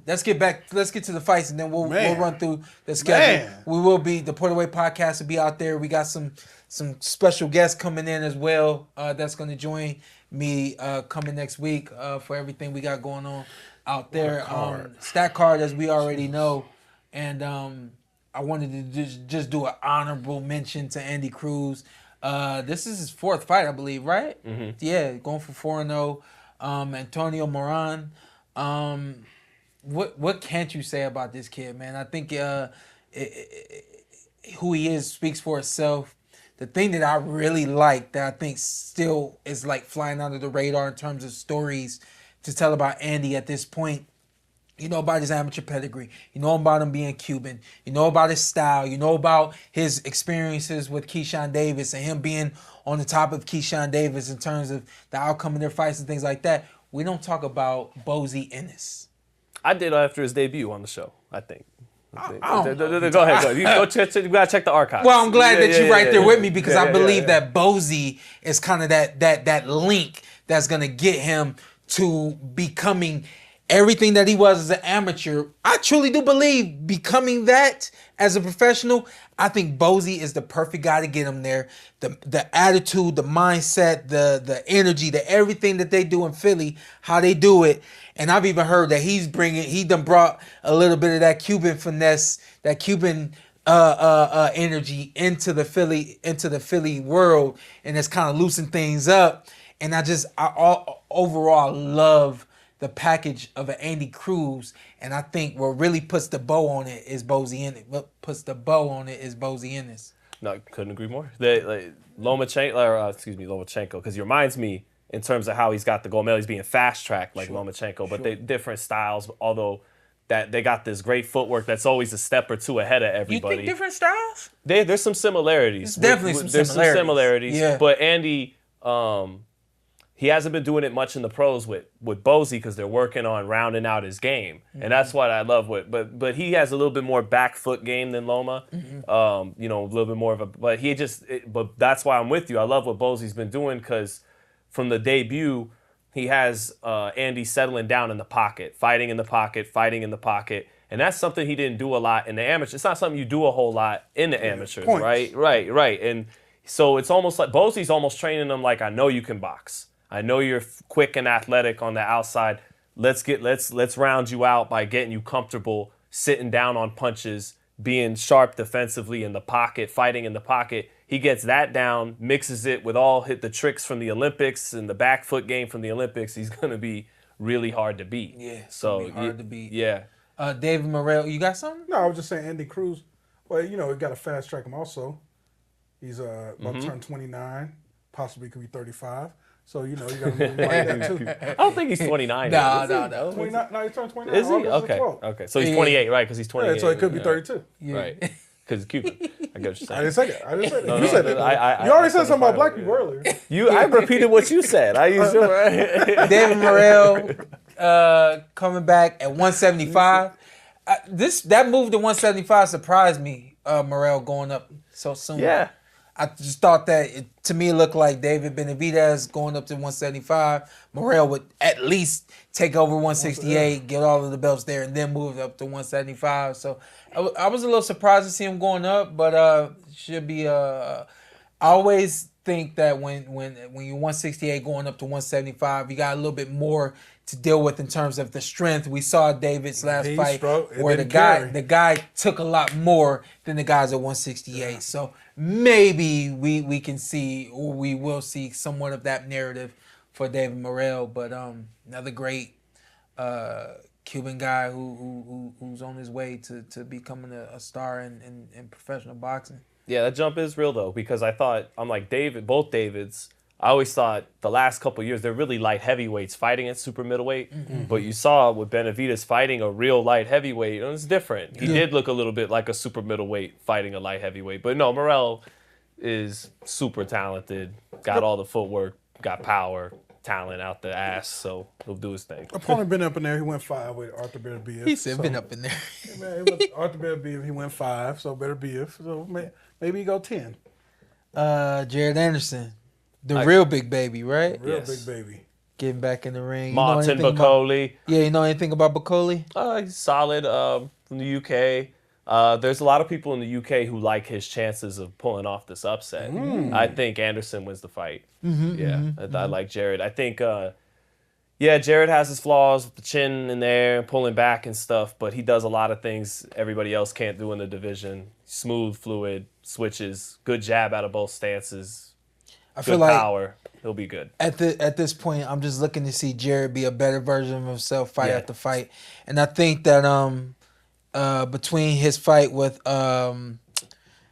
Let's get to the fights, and then we'll run through the schedule. We will be, the PorterWay Podcast will be out there. We got some special guests coming in as well. That's going to join me coming next week for everything we got going on out there. Stat card, as we already know, and I wanted to just do an honorable mention to Andy Cruz. This is his fourth fight, I believe, right? Mm-hmm. Yeah, going for 4-0. Antonio Moran. what can't you say about this kid, man? I think who he is speaks for itself. The thing that I really like that I think still is like flying under the radar in terms of stories to tell about Andy at this point. You know about his amateur pedigree. You know about him being Cuban. You know about his style. You know about his experiences with Keyshawn Davis and him being on the top of Keyshawn Davis in terms of the outcome of their fights and things like that. We don't talk about Bozy Ennis. I did after his debut on the show, I think. I don't know. Go ahead. You gotta check the archives. Well, I'm glad that you're right there with me because I believe that Bozy is kind of that link that's gonna get him to becoming everything that he was as an amateur. I truly do believe becoming that as a professional. I think Bozy is the perfect guy to get him there. The attitude, the mindset, the energy, the everything that they do in Philly, how they do it. And I've even heard that he done brought a little bit of that Cuban finesse, that Cuban energy into the Philly world, and it's kind of loosened things up. And overall love the package of an Andy Cruz, and I think what really puts the bow on it is Bozy Ennis. What puts the bow on it is Bozy Ennis. No, couldn't agree more. Lomachenko, because he reminds me in terms of how he's got the gold medal, he's being fast-tracked like Lomachenko, but they different styles, although that they got this great footwork that's always a step or two ahead of everybody. You think different styles? There's some similarities. There's some similarities. Yeah. But Andy, he hasn't been doing it much in the pros with Bozy because they're working on rounding out his game. Mm-hmm. And that's what I love but he has a little bit more back foot game than Loma. Mm-hmm. A little bit more of a, but that's why I'm with you. I love what Bozy's been doing because from the debut, he has Andy settling down in the pocket, fighting in the pocket. And that's something he didn't do a lot in the amateurs. It's not something you do a whole lot in the amateurs, right? Right. And so it's almost like Bozy's almost training them like, I know you can box. I know you're quick and athletic on the outside. Let's round you out by getting you comfortable, sitting down on punches, being sharp defensively in the pocket, fighting in the pocket. He gets that down, mixes it with all the tricks from the Olympics and the back foot game from the Olympics. He's going to be really hard to beat. Yeah, so hard to beat. Yeah. David Morrell, you got something? No, I was just saying Andy Cruz. Well, he got to fast track him also. He's about to turn 29, possibly could be 35. So, you got to move him like that, too. I don't think he's 29. No. 29, no, he's turned 29. Is he? Okay. So he's 28, right? Because he's 28. Yeah, so he could be 32. Yeah. Right. Because he's Cuban. I get what you're saying. I didn't say that. No, you said that. You already said something about black people earlier. I repeated what you said. I used David Morrell coming back at 175. That move to 175 surprised me. Morrell going up so soon. Yeah. I just thought that, to me, it looked like David Benavidez going up to 175. Morrell would at least take over 168, get all of the belts there, and then move up to 175. So I was a little surprised to see him going up, but should be. I always think that when you're 168 going up to 175, you got a little bit more to deal with in terms of the strength. We saw David's last fight where the guy took a lot more than the guys at 168. Yeah. So maybe we can see, or we will see, somewhat of that narrative for David Morrell. But another great Cuban guy who's on his way to becoming a star in professional boxing. Yeah, that jump is real though, because I'm like both Davids. I always thought the last couple of years they're really light heavyweights fighting at super middleweight. Mm-hmm. But you saw with Benavidez fighting a real light heavyweight, it was different. He did look a little bit like a super middleweight fighting a light heavyweight. But no, Morrell is super talented, got all the footwork, got power, talent out the ass, so he'll do his thing. Opponent been up in there, he went 5 with Arthur Beterbiev. He said been up in there. Arthur Beterbiev, he went 5, so Beterbiev. So maybe he go 10. Jared Anderson. The real big baby, right? Big baby. Getting back in the ring. Martin Bakole. You know anything about Bakole? He's solid from the UK. There's a lot of people in the UK who like his chances of pulling off this upset. I think Anderson wins the fight. I like Jared. I think, Jared has his flaws with the chin in there, pulling back and stuff, but he does a lot of things everybody else can't do in the division. Smooth, fluid, switches, good jab out of both stances. I feel like power. He'll be good. at this point, I'm just looking to see Jared be a better version of himself fight after fight. And I think that between his fight with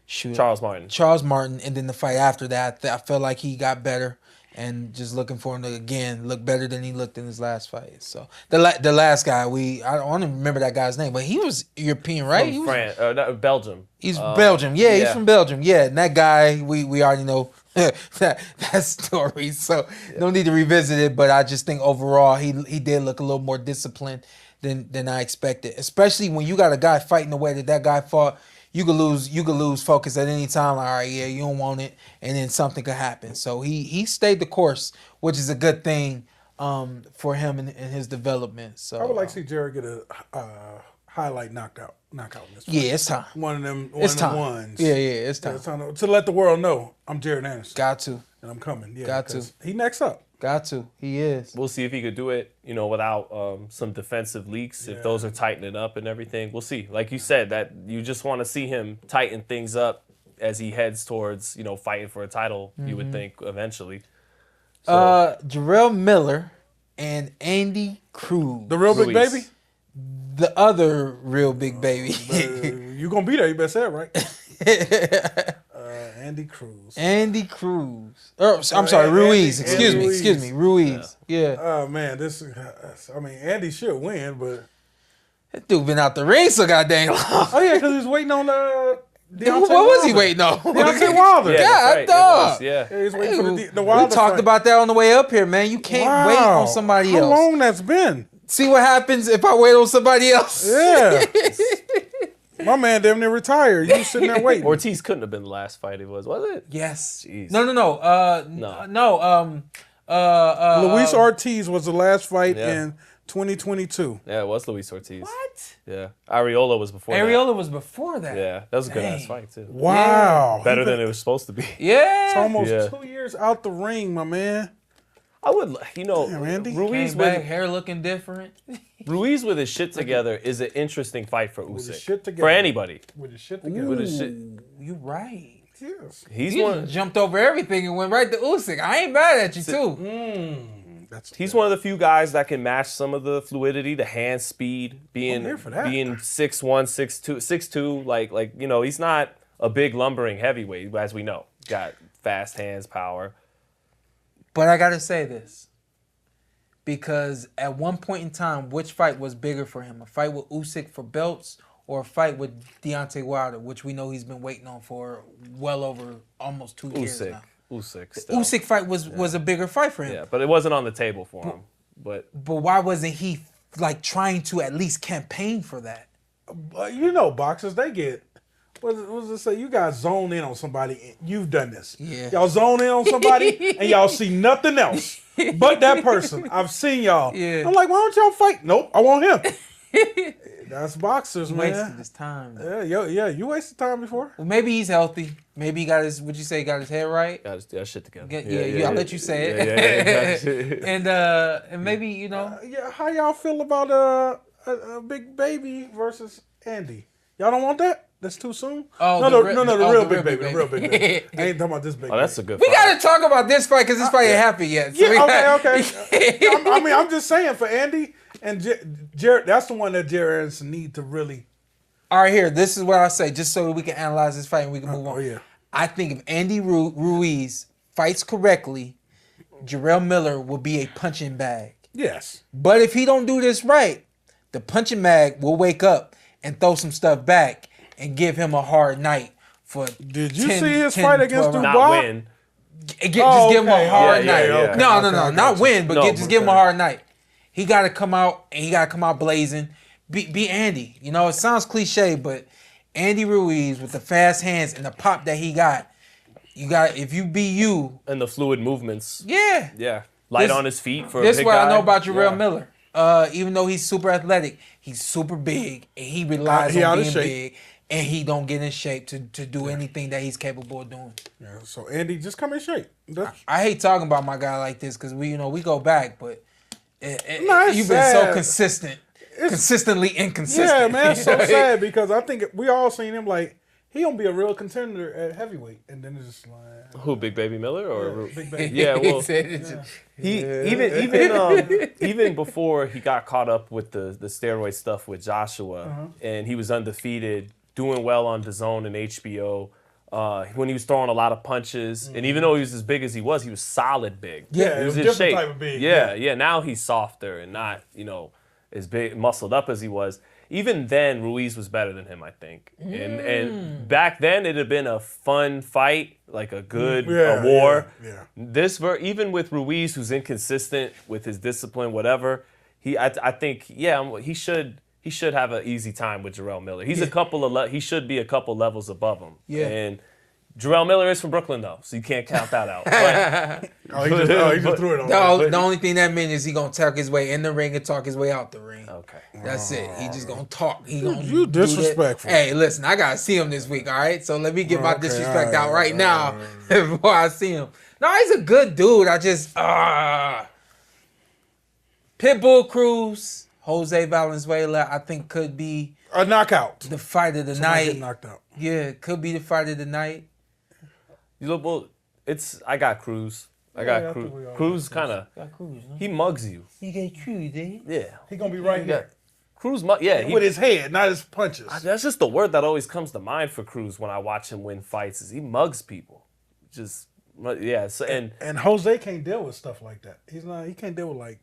Charles Martin, and then the fight after that, I felt like he got better. And just looking for him to again look better than he looked in his last fight. So the last guy, I don't even remember that guy's name, but he was European, right? From France, Belgium. He's Belgium. Yeah, he's from Belgium. Yeah, and that guy, we already know that story. So no need to revisit it. But I just think overall he did look a little more disciplined than I expected. Especially when you got a guy fighting the way that guy fought. You could lose focus at any time. Like, all right, yeah, you don't want it, and then something could happen. So he stayed the course, which is a good thing for him in his development. So I would like to see Jared get a highlight knockout in this fight. Yeah, it's time. One of them It's time. ones. Yeah, it's time. It's time to let the world know I'm Jared Anderson. Got to. And I'm coming. Yeah, Got to. 'cause he next up. Got to. He is. We'll see if he could do it, without some defensive leaks. If those are tightening up and everything, we'll see. Like you said, that you just want to see him tighten things up as he heads towards, fighting for a title. You would think eventually. So, Jarrell Miller and Andy Cruz. The real big Ruiz. baby? The other real big baby. You gonna be there, you better say it right. Andy Cruz. Andy Cruz. I'm sorry, Ruiz. Excuse me. Ruiz. Yeah. Oh man, Andy should win, but That dude been out the ring so goddamn long. oh yeah, because he was waiting on What was he waiting on? Deontay Wilder. yeah, God, that's right. dog. Yeah. Yeah, he's waiting for the We Wilder talked fight. about that on the way up here, man. You can't wait on somebody How else. long that's been? See what happens if I wait on somebody else. Yeah. My man damn near retired. You sitting there waiting. Ortiz couldn't have been the last fight it was it? Yes. Jeez. No. Luis Ortiz was the last fight Yeah. in 2022. Yeah, it was Luis Ortiz. What? Yeah. Areola was before Areola was before that. that. Yeah, that was a good ass Dang. fight too. Wow. Better than it was supposed to be. Yeah. It's almost Yeah. 2 years out the ring, my man. I would, Randy. Ruiz Came back, with hair looking different. Ruiz with his shit together is an interesting fight for his Usyk. shit together. For anybody. With his shit together. With his shit. You right. Yes. He's You one. jumped over everything and went right to Usyk. I ain't mad at you too. He's one of the few guys that can match some of the fluidity, the hand speed, being here for that. 6'1", 6'2", like he's not a big lumbering heavyweight, as we know. Got fast hands, power. But I gotta say this. Because at one point in time, which fight was bigger for him? A fight with Usyk for belts or a fight with Deontay Wilder, which we know he's been waiting on for well over almost 2 years now. Usyk still. Usyk fight was a bigger fight for him. Yeah, but it wasn't on the table for him. But why wasn't he like trying to at least campaign for that? Boxers, they get, what does it say? You guys zone in on somebody. You've done this. Yeah. Y'all zone in on somebody and y'all see nothing else but that person. I've seen y'all. Yeah. I'm like, why don't y'all fight? Nope, I want him. That's boxers, He man. wasted his time. Yeah, you wasted time before. Well, maybe he's healthy. Maybe he got his, would you say, he got his head right? got his shit together. I'll let you say it. Yeah. And maybe, Yeah, how y'all feel about a big baby versus Andy? Y'all don't want that? That's too soon? Oh, the the real real big big baby. The baby. real big baby. I ain't talking about this baby. Oh, that's a good we fight. got to talk about this fight because this fight ain't happened yet. So Okay. I'm just saying for Andy and Jared, that's the one that Jared Anderson need to really. All right, here. This is what I say, just so we can analyze this fight and we can move on. Oh, yeah. I think if Andy Ruiz fights correctly, Jarrell Miller will be a punching bag. Yes. But if he don't do this right, the punching bag will wake up and throw some stuff back and give him a hard night for. Did you see his fight against 12 Dubois? Not win. Just give him a hard Yeah, night. yeah, yeah. No, Okay, not win, but just give him a hard night. He got to come out and he got to come out blazing. Be Andy. It sounds cliche, but Andy Ruiz with the fast hands and the pop that he got, if you be you. And the fluid movements. Yeah. Yeah. Light This- on his feet for a This big is what guy. I know about Jarrell Yeah. Miller. Even though he's super athletic, he's super big and he relies He on out of being shape. big and he don't get in shape to do anything that he's capable of doing. Yeah, so Andy, just come in shape. I hate talking about my guy like this because we go back, but it's you've been so sad. consistently inconsistent. Yeah, man, it's so sad because I think we all seen him like he gonna be a real contender at heavyweight, and then it's just like Who, Big Baby Miller or Big Baby. Yeah, well, Yeah. even before he got caught up with the steroid stuff with Joshua, and he was undefeated, doing well on DAZN and HBO. When he was throwing a lot of punches, and even though he was as big as he was solid big. Yeah, he was it in was different shape. type of big. Yeah. Now he's softer and not, as big, muscled up as he was. Even then, Ruiz was better than him, I think. And back then, it'd have been a fun fight, like a good war. Yeah. Even with Ruiz, who's inconsistent with his discipline, whatever, I think he should have an easy time with Jarrell Miller. He's he should be a couple levels above him. Yeah. And Jarrell Miller is from Brooklyn, though, so you can't count that out. He just threw it on. The only thing that means is he gonna talk his way in the ring and talk his way out the ring. Okay. That's it. He just gonna talk. He gonna You do that. disrespectful. Hey, listen, I gotta see him this week. All right, so let me get my disrespect out right now before I see him. No, he's a good dude. I just Pitbull Cruz, Jose Valenzuela, I think could be A knockout. the fight of the Somebody night. get knocked out. Yeah, could be the fight of the night. I got Cruz. I got Cruz. think we all Cruz kind of, he mugs you. You get Cruz, eh? Yeah. He gonna be right here Cruz, he, with his head, not his punches. that's just the word that always comes to mind for Cruz when I watch him win fights is he mugs people. Just, yeah. So, And Jose can't deal with stuff like that. He can't deal with like.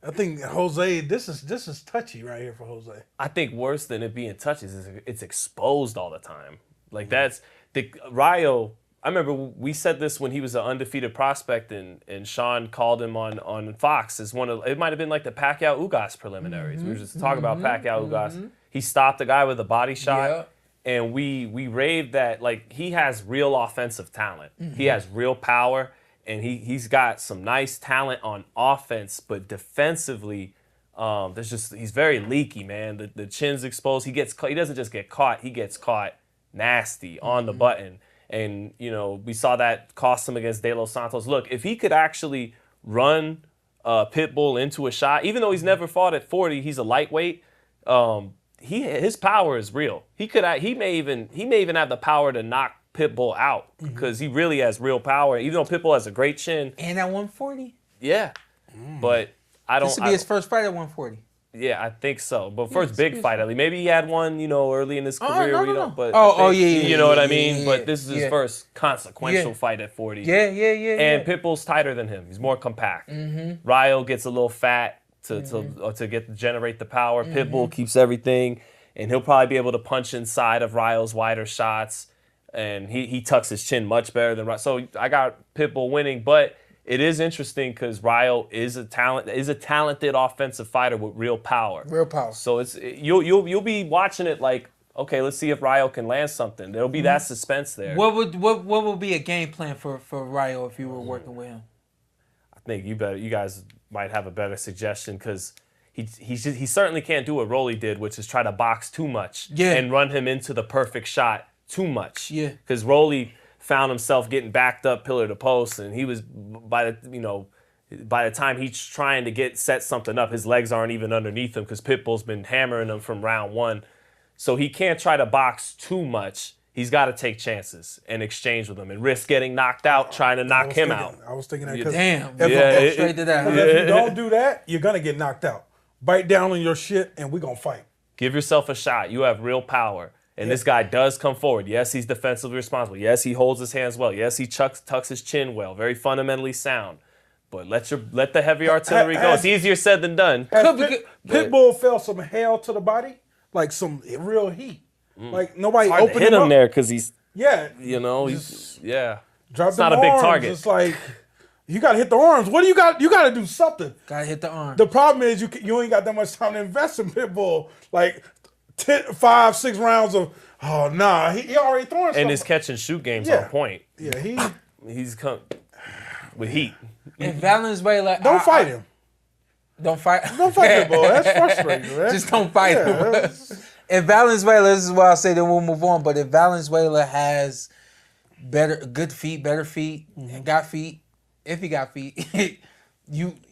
I think Jose, this is touchy right here for Jose. I think worse than it being touches is it's exposed all the time. Like that's the Rayo. I remember we said this when he was an undefeated prospect, and Shawn called him on Fox as it might have been like the Pacquiao Ugas preliminaries. We were just talking about Pacquiao Ugas. He stopped a guy with a body shot, and we raved that like he has real offensive talent. He has real power, and he's got some nice talent on offense, but defensively. He's very leaky, man. The chin's exposed. He doesn't just get caught. He gets caught nasty on the button. And, we saw that cost him against De Los Santos. Look, if he could actually run Pitbull into a shot, even though he's never fought at 40, he's a lightweight. His power is real. He may even have the power to knock Pitbull out because he really has real power. Even though Pitbull has a great chin. And at 140? Yeah. But I don't. This would be his first fight at 140. Yeah, I think so. But first big fight, at least. Maybe he had one, early in his career. No. But You know what I mean? yeah, But this is his first consequential fight at 40. Yeah. And Pitbull's tighter than him. He's more compact. Rayo gets a little fat to generate the power. Pitbull keeps everything, and he'll probably be able to punch inside of Rayo's wider shots. And he tucks his chin much better than Rayo. So I got Pitbull winning, but it is interesting because Rayo is a talented offensive fighter with real power. Real power. So you'll be watching it like, okay, let's see if Rayo can land something. There'll be that suspense there. What would be a game plan for Rayo if you were working with him? I think you guys might have a better suggestion because he certainly can't do what Rolly did, which is try to box too much and run him into the perfect shot too much. Yeah. Because Rolly found himself getting backed up pillar to post, and he was by the time he's trying to set something up, his legs aren't even underneath him because Pitbull's been hammering him from round one. So he can't try to box too much. He's got to take chances and exchange with him and risk getting knocked out trying to knock him out. I was thinking that Damn. Straight to that. If you don't do that, you're gonna get knocked out. Bite down on your shit, and we're gonna fight. Give yourself a shot. You have real power. And this guy does come forward. Yes, he's defensively responsible. Yes, he holds his hands well. Yes, he tucks his chin well. Very fundamentally sound. But let the heavy artillery go. It's easier said than done. Pitbull felt some hell to the body, like some real heat. Like nobody Hard opened to hit him up. there because he's Yeah, he's drop it's not a big target. It's like you got to hit the arms. What do you got? You got to do something. Got to hit the arm. The problem is you ain't got that much time to invest in Pitbull. Like 5-6 rounds of he already throwing stuff. And his catch and shoot game's on point. Yeah, he's come with heat. And Valenzuela, don't fight him. Don't fight. Don't fight Pitbull. That's frustrating, man. Just don't fight him. If Valenzuela, this is what I'll say, then we'll move on. But if Valenzuela has better feet, and got feet, if he got feet,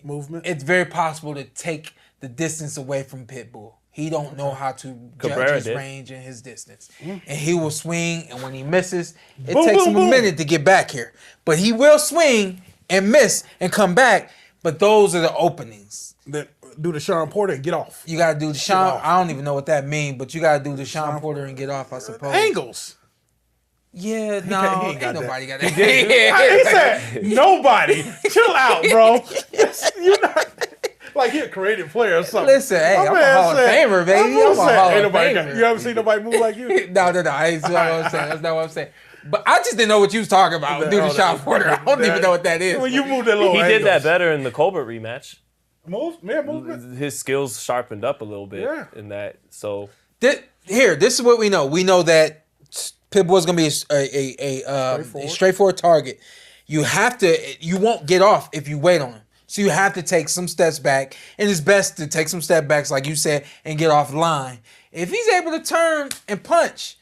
movement. It's very possible to take the distance away from Pitbull. He don't know how to Cabrera judge his did. range and his distance. And he will swing, and when he misses, it Boom, takes boom, him a boom. minute to get back here. But he will swing and miss and come back. But those are the openings. Then do the Shawn Porter and get off. You got to do the Shawn. off. I don't even know what that means, but you got to do the Shawn Porter and get off, I suppose. Angles. Yeah, no, he ain't ain't got that. nobody got that. He said, nobody. Chill out, bro. You're not like you're a creative player or something. Listen, hey, My I'm a man Hall of said- Famer, baby. I'm I'm a Hall ain't of nobody Famer. You ever seen nobody move like you? No, I ain't what I'm saying. That's not what I'm saying. But I just didn't know what you was talking about. Do the Shawn Porter. I don't even know what that is. When you move that little He did that angles. better in the Colbert rematch. Movement. His skills sharpened up a little bit in that. So This is what we know. We know that Pitbull's gonna be a straightforward target. You won't get off if you wait on him. So you have to take some steps back, and it's best to take some step backs, like you said, and get off line. If he's able to turn and punch,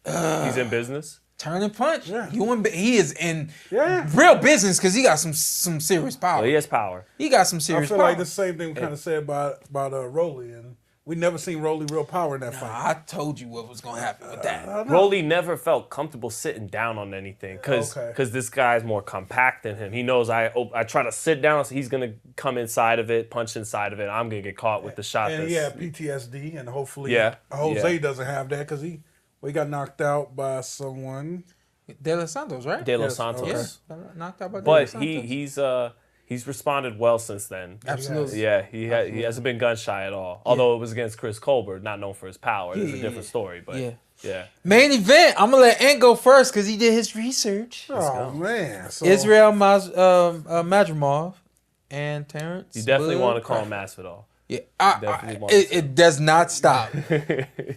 he's in business. turn and punch. Yeah. He is in Yeah. real business because he got some serious power. Well, he has power. He got some I serious feel power. like the same thing we kind of said about Rolly, and we never seen Rolly real power in that fight. I told you what was gonna happen with that. Rolly never felt comfortable sitting down on anything because Okay. this guy's more compact than him. He knows I try to sit down, so he's gonna come inside of it, punch inside of it. I'm gonna get caught with the shot. And that's, he had PTSD, and hopefully Jose Jose doesn't have that because he got knocked out by someone. De Los Santos, right? De Los Yes, Santos. Yeah, knocked out by De But Los Santos. he's responded well since then. Absolutely. Yeah, he hasn't been gun shy at all. Although it was against Chris Colbert, not known for his power. It's a different story. But yeah. Main event. I'm gonna let Antt go first because he did his research. Oh man! So, Israil Madrimov and Terence. You definitely want to call Crawford. him Masvidal. Yeah, Definitely want to it does not stop.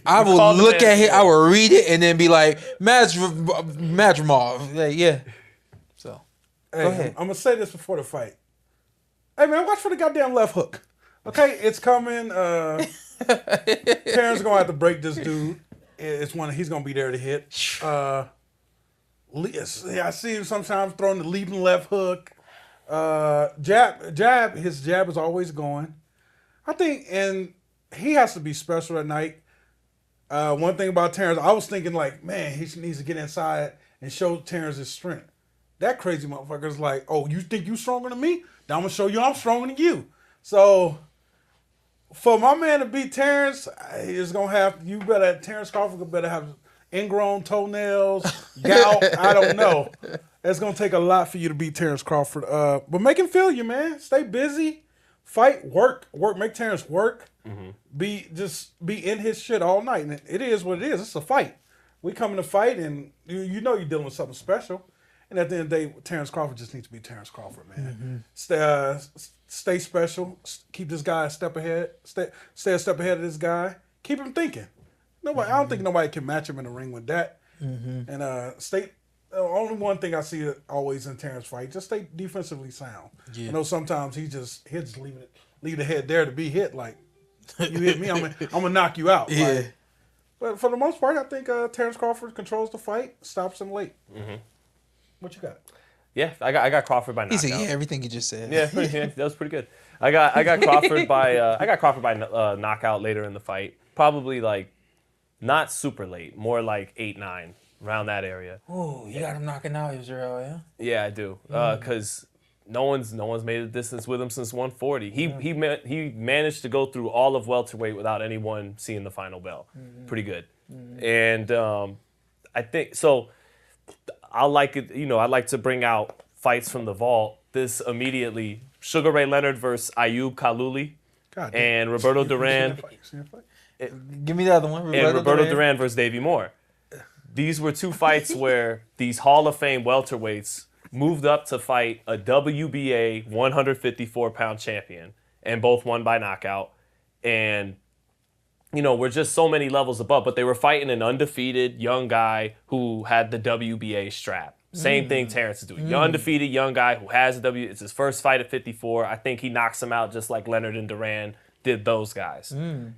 I will called him look at it. Masvidal. I will read it and then be like Madrimov. Yeah. So hey, go ahead. I'm gonna say this before the fight. Hey man, watch for the goddamn left hook. Okay, it's coming. Terrence gonna have to break this dude. He's gonna be there to hit. I see him sometimes throwing the leaping left hook. Jab. His jab is always going. I think, and he has to be special at night. One thing about Terrence, I was thinking like, man, he needs to get inside and show Terrence his strength. That crazy motherfucker's like, oh, you think you stronger than me? Now I'm gonna show you I'm stronger than you. So for my man to beat Terrence, he's gonna have Terence Crawford better have ingrown toenails, gout. I don't know. It's gonna take a lot for you to beat Terence Crawford. But make him feel you, man. Stay busy, fight, work. Make Terrence work. Be in his shit all night. And it is what it is. It's a fight. We come to fight, and you know you're dealing with something special. And at the end of the day, Terence Crawford just needs to be Terence Crawford, man. Stay special. Keep this guy a step ahead. Stay a step ahead of this guy. Keep him thinking. I don't think nobody can match him in the ring with that. And only one thing I see always in Terrence fight, just stay defensively sound. I know sometimes he'll just leave the head there to be hit. Like, you hit me, I'm gonna knock you out. Yeah. Like, but for the most part, I think Terence Crawford controls the fight, stops him late. What you got? Yeah, I got Crawford by He knockout. said, yeah, everything you just said. Yeah, that was pretty good. I got Crawford by knockout later in the fight. Probably like not super late, more like 8-9, around that area. Oh, you got him knocking out Israel, yeah? Yeah, I do. Because no one's made a distance with him since 140. He managed to go through all of welterweight without anyone seeing the final bell. Pretty good. And I think so. I like it. I like to bring out fights from the vault. This immediately: Sugar Ray Leonard versus Ayub Kaluli, and Roberto Duran. Give me the other one. Roberto Duran versus Davey Moore. These were two fights where these Hall of Fame welterweights moved up to fight a WBA 154-pound champion, and both won by knockout. And we're just so many levels above, but they were fighting an undefeated young guy who had the WBA strap. Same thing Terrence is doing. Undefeated young guy who has a it's his first fight at 54. I think he knocks him out just like Leonard and Duran did those guys.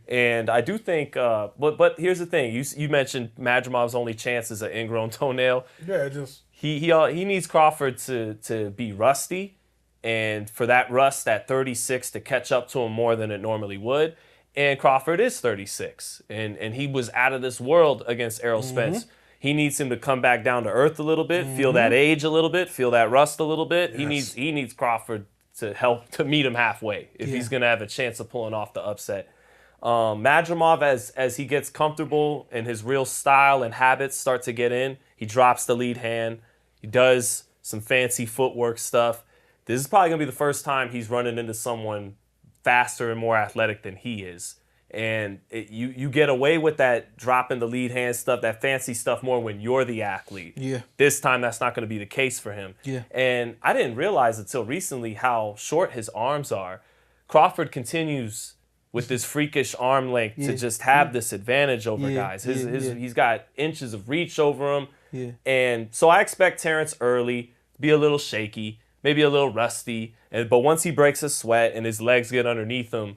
And I do think, but here's the thing. You mentioned Madrimov's only chance is an ingrown toenail. Yeah, just He needs Crawford to be rusty, and for that rust at 36 to catch up to him more than it normally would. And Crawford is 36, and he was out of this world against Errol Spence. He needs him to come back down to earth a little bit, feel that age a little bit, feel that rust a little bit. Yes. He needs Crawford to help to meet him halfway if he's going to have a chance of pulling off the upset. Madrimov, as he gets comfortable and his real style and habits start to get in, he drops the lead hand. He does some fancy footwork stuff. This is probably going to be the first time he's running into someone faster and more athletic than he is. And you get away with that dropping the lead hand stuff, that fancy stuff more when you're the athlete. Yeah. This time that's not going to be the case for him. Yeah. And I didn't realize until recently how short his arms are. Crawford continues with this freakish arm length to just have this advantage over guys. He's got inches of reach over him. Yeah. And so I expect Terence early to be a little shaky, maybe a little rusty. But once he breaks a sweat and his legs get underneath him,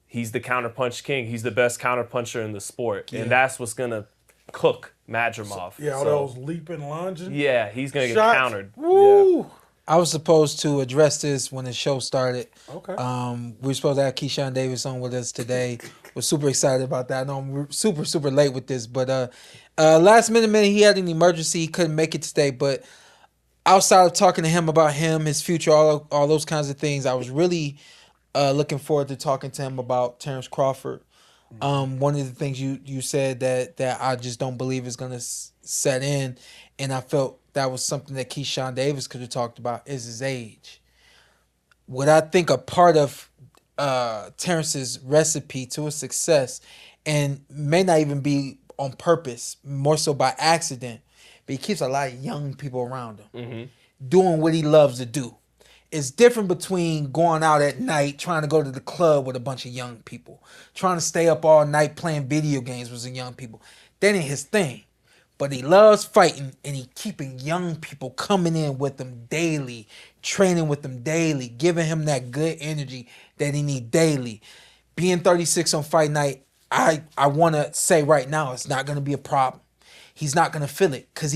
he's the counterpunch king. He's the best counterpuncher in the sport. Yeah. And that's what's going to cook Madrimov. Yeah, all those leaping, lunging. Yeah, he's going to get Shots. countered. Woo! Yeah. I was supposed to address this when the show started. Okay. We were supposed to have Keyshawn Davis on with us today. We're super excited about that. I know I'm super late with this, but last minute he had an emergency. He couldn't make it today, but outside of talking to him about him, his future, all those kinds of things, I was really looking forward to talking to him about Terence Crawford. One of the things you said that I just don't believe is going to set in, and I felt that was something that Keyshawn Davis could have talked about, is his age. What I think a part of Terence's recipe to a success, and may not even be on purpose, more so by accident, but he keeps a lot of young people around him, doing what he loves to do. It's different between going out at night, trying to go to the club with a bunch of young people, trying to stay up all night playing video games with some young people. That ain't his thing. But he loves fighting, and he keeping young people coming in with him daily, training with him daily, giving him that good energy that he need daily. Being 36 on fight night, I want to say right now, it's not going to be a problem. He's not going to feel it because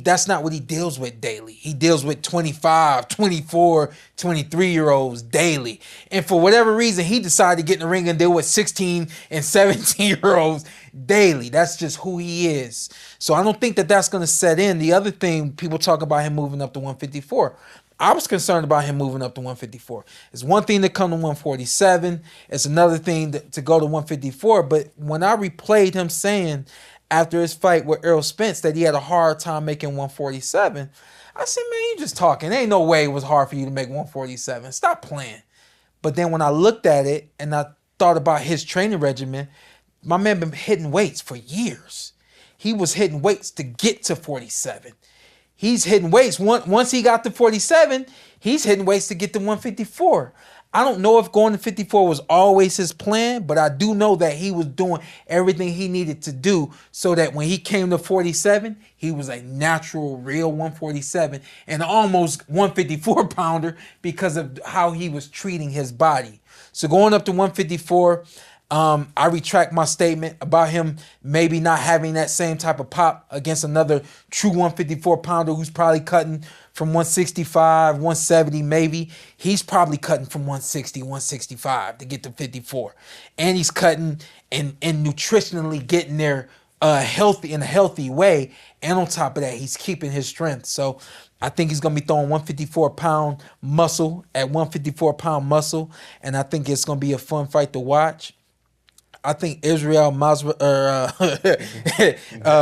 that's not what he deals with daily. He deals with 25, 24, 23-year-olds daily. And for whatever reason, he decided to get in the ring and deal with 16 and 17-year-olds daily. That's just who he is. So I don't think that that's going to set in. The other thing, people talk about him moving up to 154. I was concerned about him moving up to 154. It's one thing to come to 147. It's another thing to go to 154. But when I replayed him saying after his fight with Errol Spence that he had a hard time making 147, I said, man, you just talking. Ain't no way it was hard for you to make 147. Stop playing. But then when I looked at it and I thought about his training regimen, my man been hitting weights for years. He was hitting weights to get to 47. He's hitting weights. Once he got to 47, he's hitting weights to get to 154. I don't know if going to 54 was always his plan, but I do know that he was doing everything he needed to do so that when he came to 47, he was a natural, real 147 and almost 154 pounder because of how he was treating his body. So going up to 154, I retract my statement about him maybe not having that same type of pop against another true 154 pounder who's probably cutting from 165, 170 maybe. He's probably cutting from 160, 165 to get to 54. And he's cutting and nutritionally getting there healthy in a healthy way. And on top of that, he's keeping his strength. So I think he's going to be throwing 154-pound muscle at 154-pound muscle. And I think it's going to be a fun fight to watch. I think Israil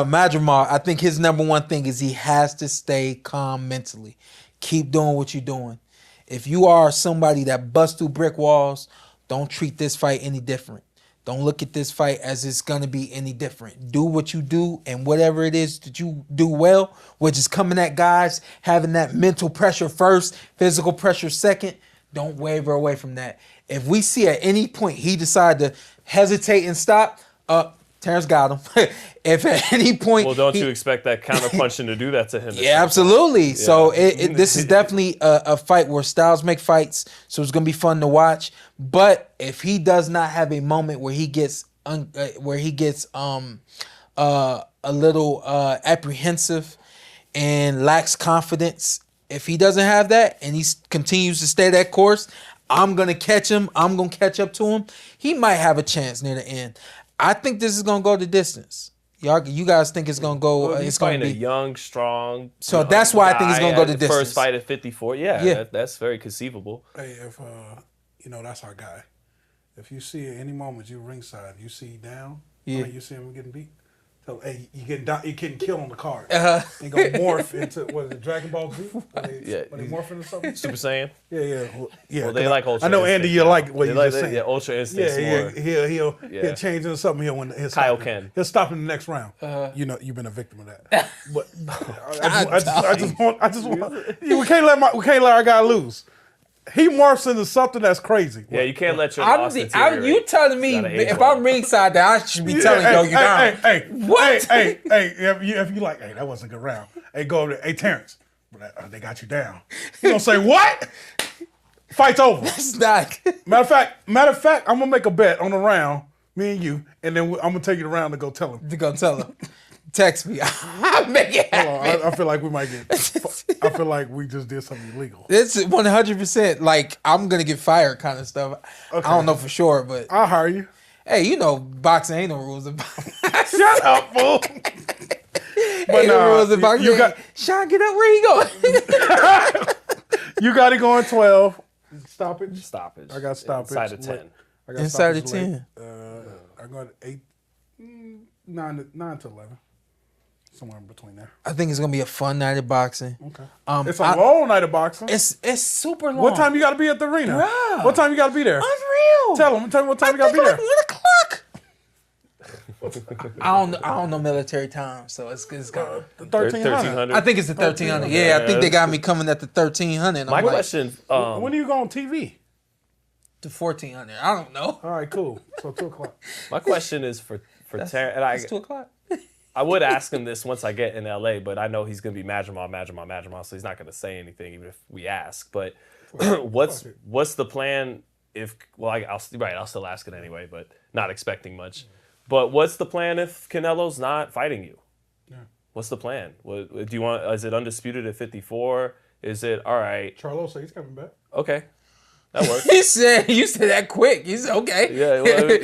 Madrimov, I think his number one thing is he has to stay calm mentally. Keep doing what you're doing. If you are somebody that busts through brick walls, don't treat this fight any different. Don't look at this fight as it's going to be any different. Do what you do, and whatever it is that you do well, which is coming at guys, having that mental pressure first, physical pressure second, don't waver away from that. If we see at any point he decided to hesitate and stop, Terence got him. If at any point... Well, don't you expect that counterpunching to do that to him? Yeah, absolutely. Yeah. So this is definitely a fight where styles make fights, so it's going to be fun to watch. But if he does not have a moment where he gets a little apprehensive and lacks confidence, if he doesn't have that and he continues to stay that course, I'm gonna catch him. I'm gonna catch up to him. He might have a chance near the end. I think this is gonna go the distance. You guys think it's gonna go? Well, he's it's gonna fighting be a young, strong. So that's why I think it's gonna go the distance. First fight at 54. Yeah. That's very conceivable. Hey, if that's our guy. If you see at any moment you ringside, you see down, you see him getting beat. So hey, you getting killed on the card. And go morph into what is it, Dragon Ball Z? When they morph into something. Super Saiyan. Yeah. Well, they like Ultra. I know Instinct Andy, you like what you just said. Yeah, Ultra Instinct. He'll change into something. He'll win. He'll stop in the next round. You've been a victim of that. But I just want. We can't let our guy lose. He morphs into something that's crazy. Yeah, you can't let your loss deteriorate. You telling me if I'm ringside that I should be telling you down. What? Hey, if you like, hey, that wasn't a good round. Hey, go over there. Hey, Terence, they got you down. You gonna say what? Fight's over. It's not. Matter of fact, I'm gonna make a bet on the round, me and you, and then I'm gonna take you around to go tell him. Text me. I'll make it happen. I feel like we might get. I feel like we just did something illegal. It's 100% like I'm gonna get fired kind of stuff. Okay. I don't know for sure, but I'll hire you. Hey, boxing ain't no rules about. Shut up, fool. But no rules of boxing. Shawn, get up. Where you going? You got it going 12. Stoppage. I got stoppage. Inside of 10. Inside of 10. I got 8, 9 to 11. Somewhere in between there. I think it's gonna be a fun night of boxing. Okay. It's a long night of boxing. It's super long. What time you got to be at the arena? Bruh. What time you got to be there? Unreal. Tell me what time you got to be there. Like 1 o'clock. I don't know military time, so it's gonna 1300. I think it's the 1300. Yeah, I think they got me coming at the 1300. My question: when do you go on TV? The 1400. I don't know. All right, cool. So 2:00. My question is for Terence. It's 2:00. I would ask him this once I get in LA, but I know he's gonna be Madrimov, so he's not gonna say anything even if we ask. But what's the plan? I'll still ask it anyway, but not expecting much. But what's the plan if Canelo's not fighting you? Yeah. What's the plan? What do you want? Is it undisputed at 54? Is it all right? Charlo said he's coming back. Okay. That works. You said that quick. He said, okay.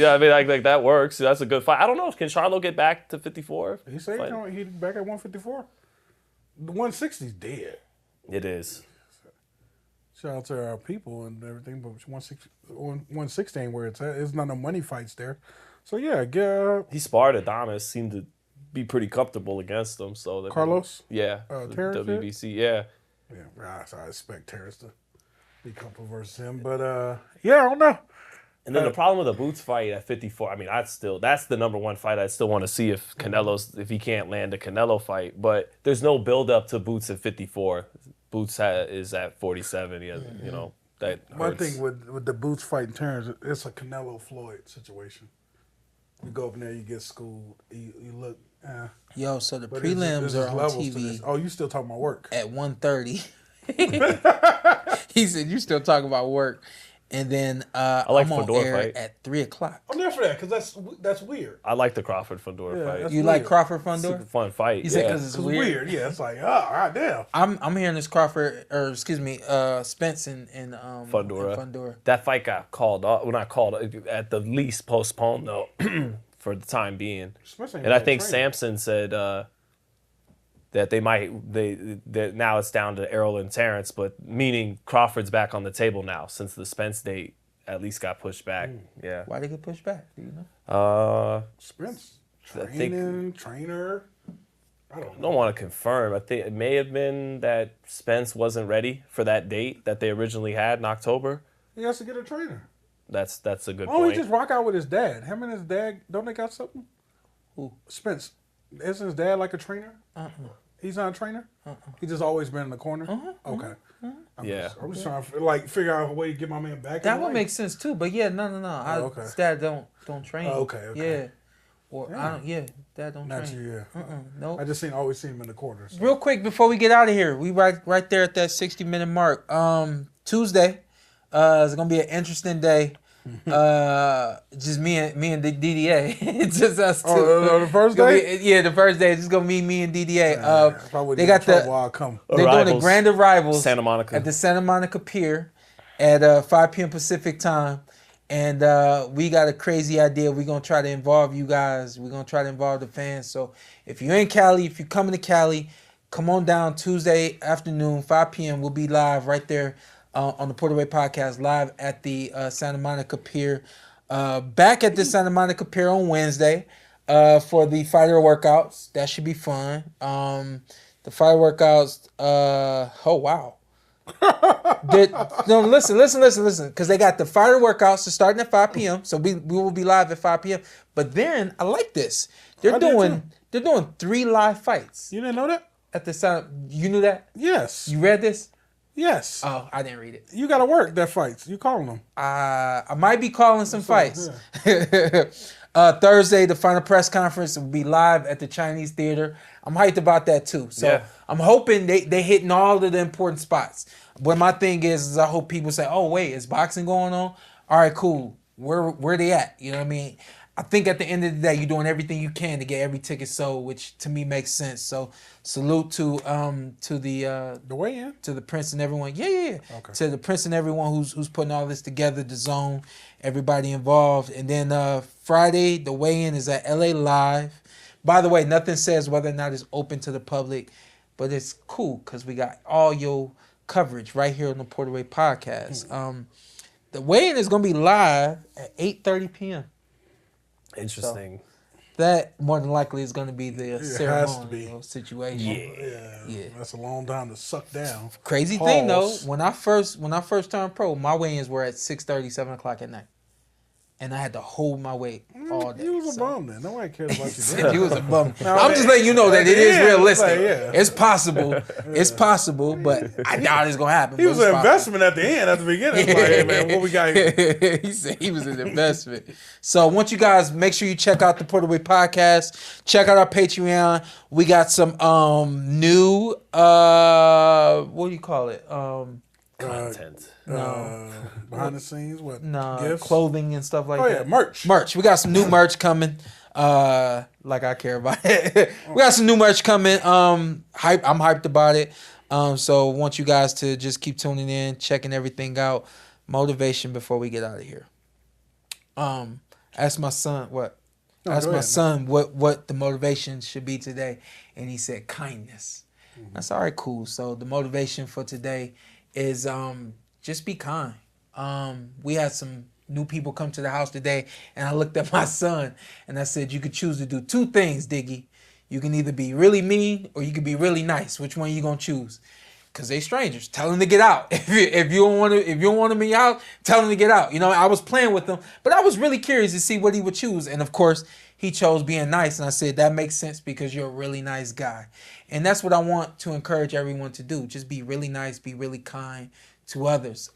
I mean, like that works. That's a good fight. I don't know. Can Charlo get back to 54? He said he's back at 154. The 160's dead. It is. Shout out to our people and everything, but 160 ain't where it's at. There's not no money fights there. So, he sparred Adonis, seemed to be pretty comfortable against him. So Carlos? Terrence WBC, Yeah, I expect Terrence to be comfortable versus him. But, I don't know. And then the problem with the Boots fight at 54, I mean, that's the number one fight. I still want to see if he can't land a Canelo fight. But there's no build-up to Boots at 54. Boots is at 47. That hurts. My thing with the Boots fighting Terrence, it's a Canelo-Floyd situation. You go up in there, you get schooled, you look. Yo, so the prelims are on TV. Oh, you still talking about work? At 1:30. He said, you still talking about work. And then I'm on air fight at 3:00. I'm there for that because that's weird. I like the Crawford-Fondor fight. You like Crawford-Fondor? Super fun fight. You said because it's weird. Yeah, it's like, damn. I'm hearing this Spence and Fondor. That fight got called off. Well, not called, at the least postponed though, for the time being. And I think Sampson said that that now it's down to Errol and Terrence, but meaning Crawford's back on the table now since the Spence date at least got pushed back. Yeah. Why did it get pushed back? Do you know? Spence trainer. I don't want to confirm. I think it may have been that Spence wasn't ready for that date that they originally had in October. He has to get a trainer. That's a good point. Oh, he just rock out with his dad. Him and his dad, don't they got something? Who? Spence. Isn't his dad like a trainer? He's not a trainer? He's just always been in the corner? Okay. I'm just trying to figure out a way to get my man back. That would make sense too, but no. His dad don't train. Okay. Yeah. Or dad don't not train. You, Nope. I just always seen him in the corner. So. Real quick before we get out of here, we right there at that 60-minute mark. Tuesday, it's gonna be an interesting day. Just me and the DDA. It's just us two. The first day? The first day. It's just gonna be me and DDA. They got they're doing the Grand Arrivals Santa Monica at the Santa Monica Pier. at 5 p.m. Pacific time. And we got a crazy idea. We're going to try to involve you guys. We're going to try to involve the fans. So if you're in Cali, if you're coming to Cali, come on down Tuesday afternoon, 5 p.m. We'll be live right there on the PorterWay Podcast, live at the Santa Monica Pier. Back at the Santa Monica Pier on Wednesday for the fighter workouts. That should be fun. The fighter workouts, oh, wow. No, listen, because they got the fighter workouts starting at 5 p.m. So we will be live at 5 p.m. But then I like this. They're doing 3 live fights. You didn't know that? At the Santa, you knew that? Yes. You read this? Yes. Oh, I didn't read it. You got to work that fights. You calling them? I might be calling some fights. Thursday, the final press conference will be live at the Chinese Theater. I'm hyped about that too. So I'm hoping they hitting all of the important spots. But my thing is I hope people say, oh, wait, is boxing going on? All right, cool. Where they at? You know what I mean? I think at the end of the day, you're doing everything you can to get every ticket sold, which to me makes sense. So salute to the weigh-in, to the Prince and everyone. Yeah. Okay. To the Prince and everyone who's putting all this together, the zone, everybody involved. And then Friday, the weigh-in is at LA Live. By the way, nothing says whether or not it's open to the public, but it's cool because we got all your coverage right here on the PorterWay Podcast. The weigh-in is going to be live at 8:30 p.m. Interesting. So that more than likely is going to be the ceremonial situation. Yeah. That's a long time to suck down. Crazy thing though, when I first turned pro, my weigh-ins were at 6:30, 7 o'clock at night. And I had to hold my weight all day. You was a bum then. Nobody cared about you. You was a bum. I'm just letting you know that it is realistic. Like, It's possible. It's possible, but I doubt it's going to happen. He was an investment at the end, at the beginning. Like, hey, man, what we got here? He said he was an investment. So I want you guys, make sure you check out the PorterWay Podcast. Check out our Patreon. We got some new, what do you call it? Content. Behind the scenes, what? No, gifts? Clothing and stuff like that. Merch. We got some new merch coming. Like I care about it. We got some new merch coming. I'm hyped about it. So I want you guys to just keep tuning in, checking everything out. Motivation before we get out of here. Ask my son what the motivation should be today, and he said kindness. That's all right, cool. So the motivation for today is just be kind. We had some new people come to the house today, and I looked at my son and I said, you could choose to do 2 things, Diggy. You can either be really mean or you can be really nice. Which one you gonna choose? Cause they strangers. Tell them to get out. If you don't want them in your house, tell them to get out. You know, I was playing with them, but I was really curious to see what he would choose. And of course, he chose being nice. And I said, that makes sense because you're a really nice guy. And that's what I want to encourage everyone to do. Just be really nice, be really kind to others.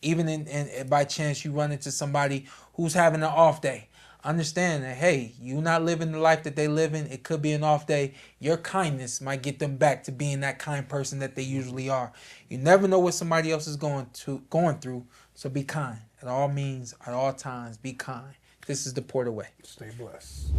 Even in by chance you run into somebody who's having an off day. Understand that, hey, you're not living the life that they live in. It could be an off day. Your kindness might get them back to being that kind person that they usually are. You never know what somebody else is going through. So be kind. At all means, at all times, be kind. This is the PorterWay. Stay blessed.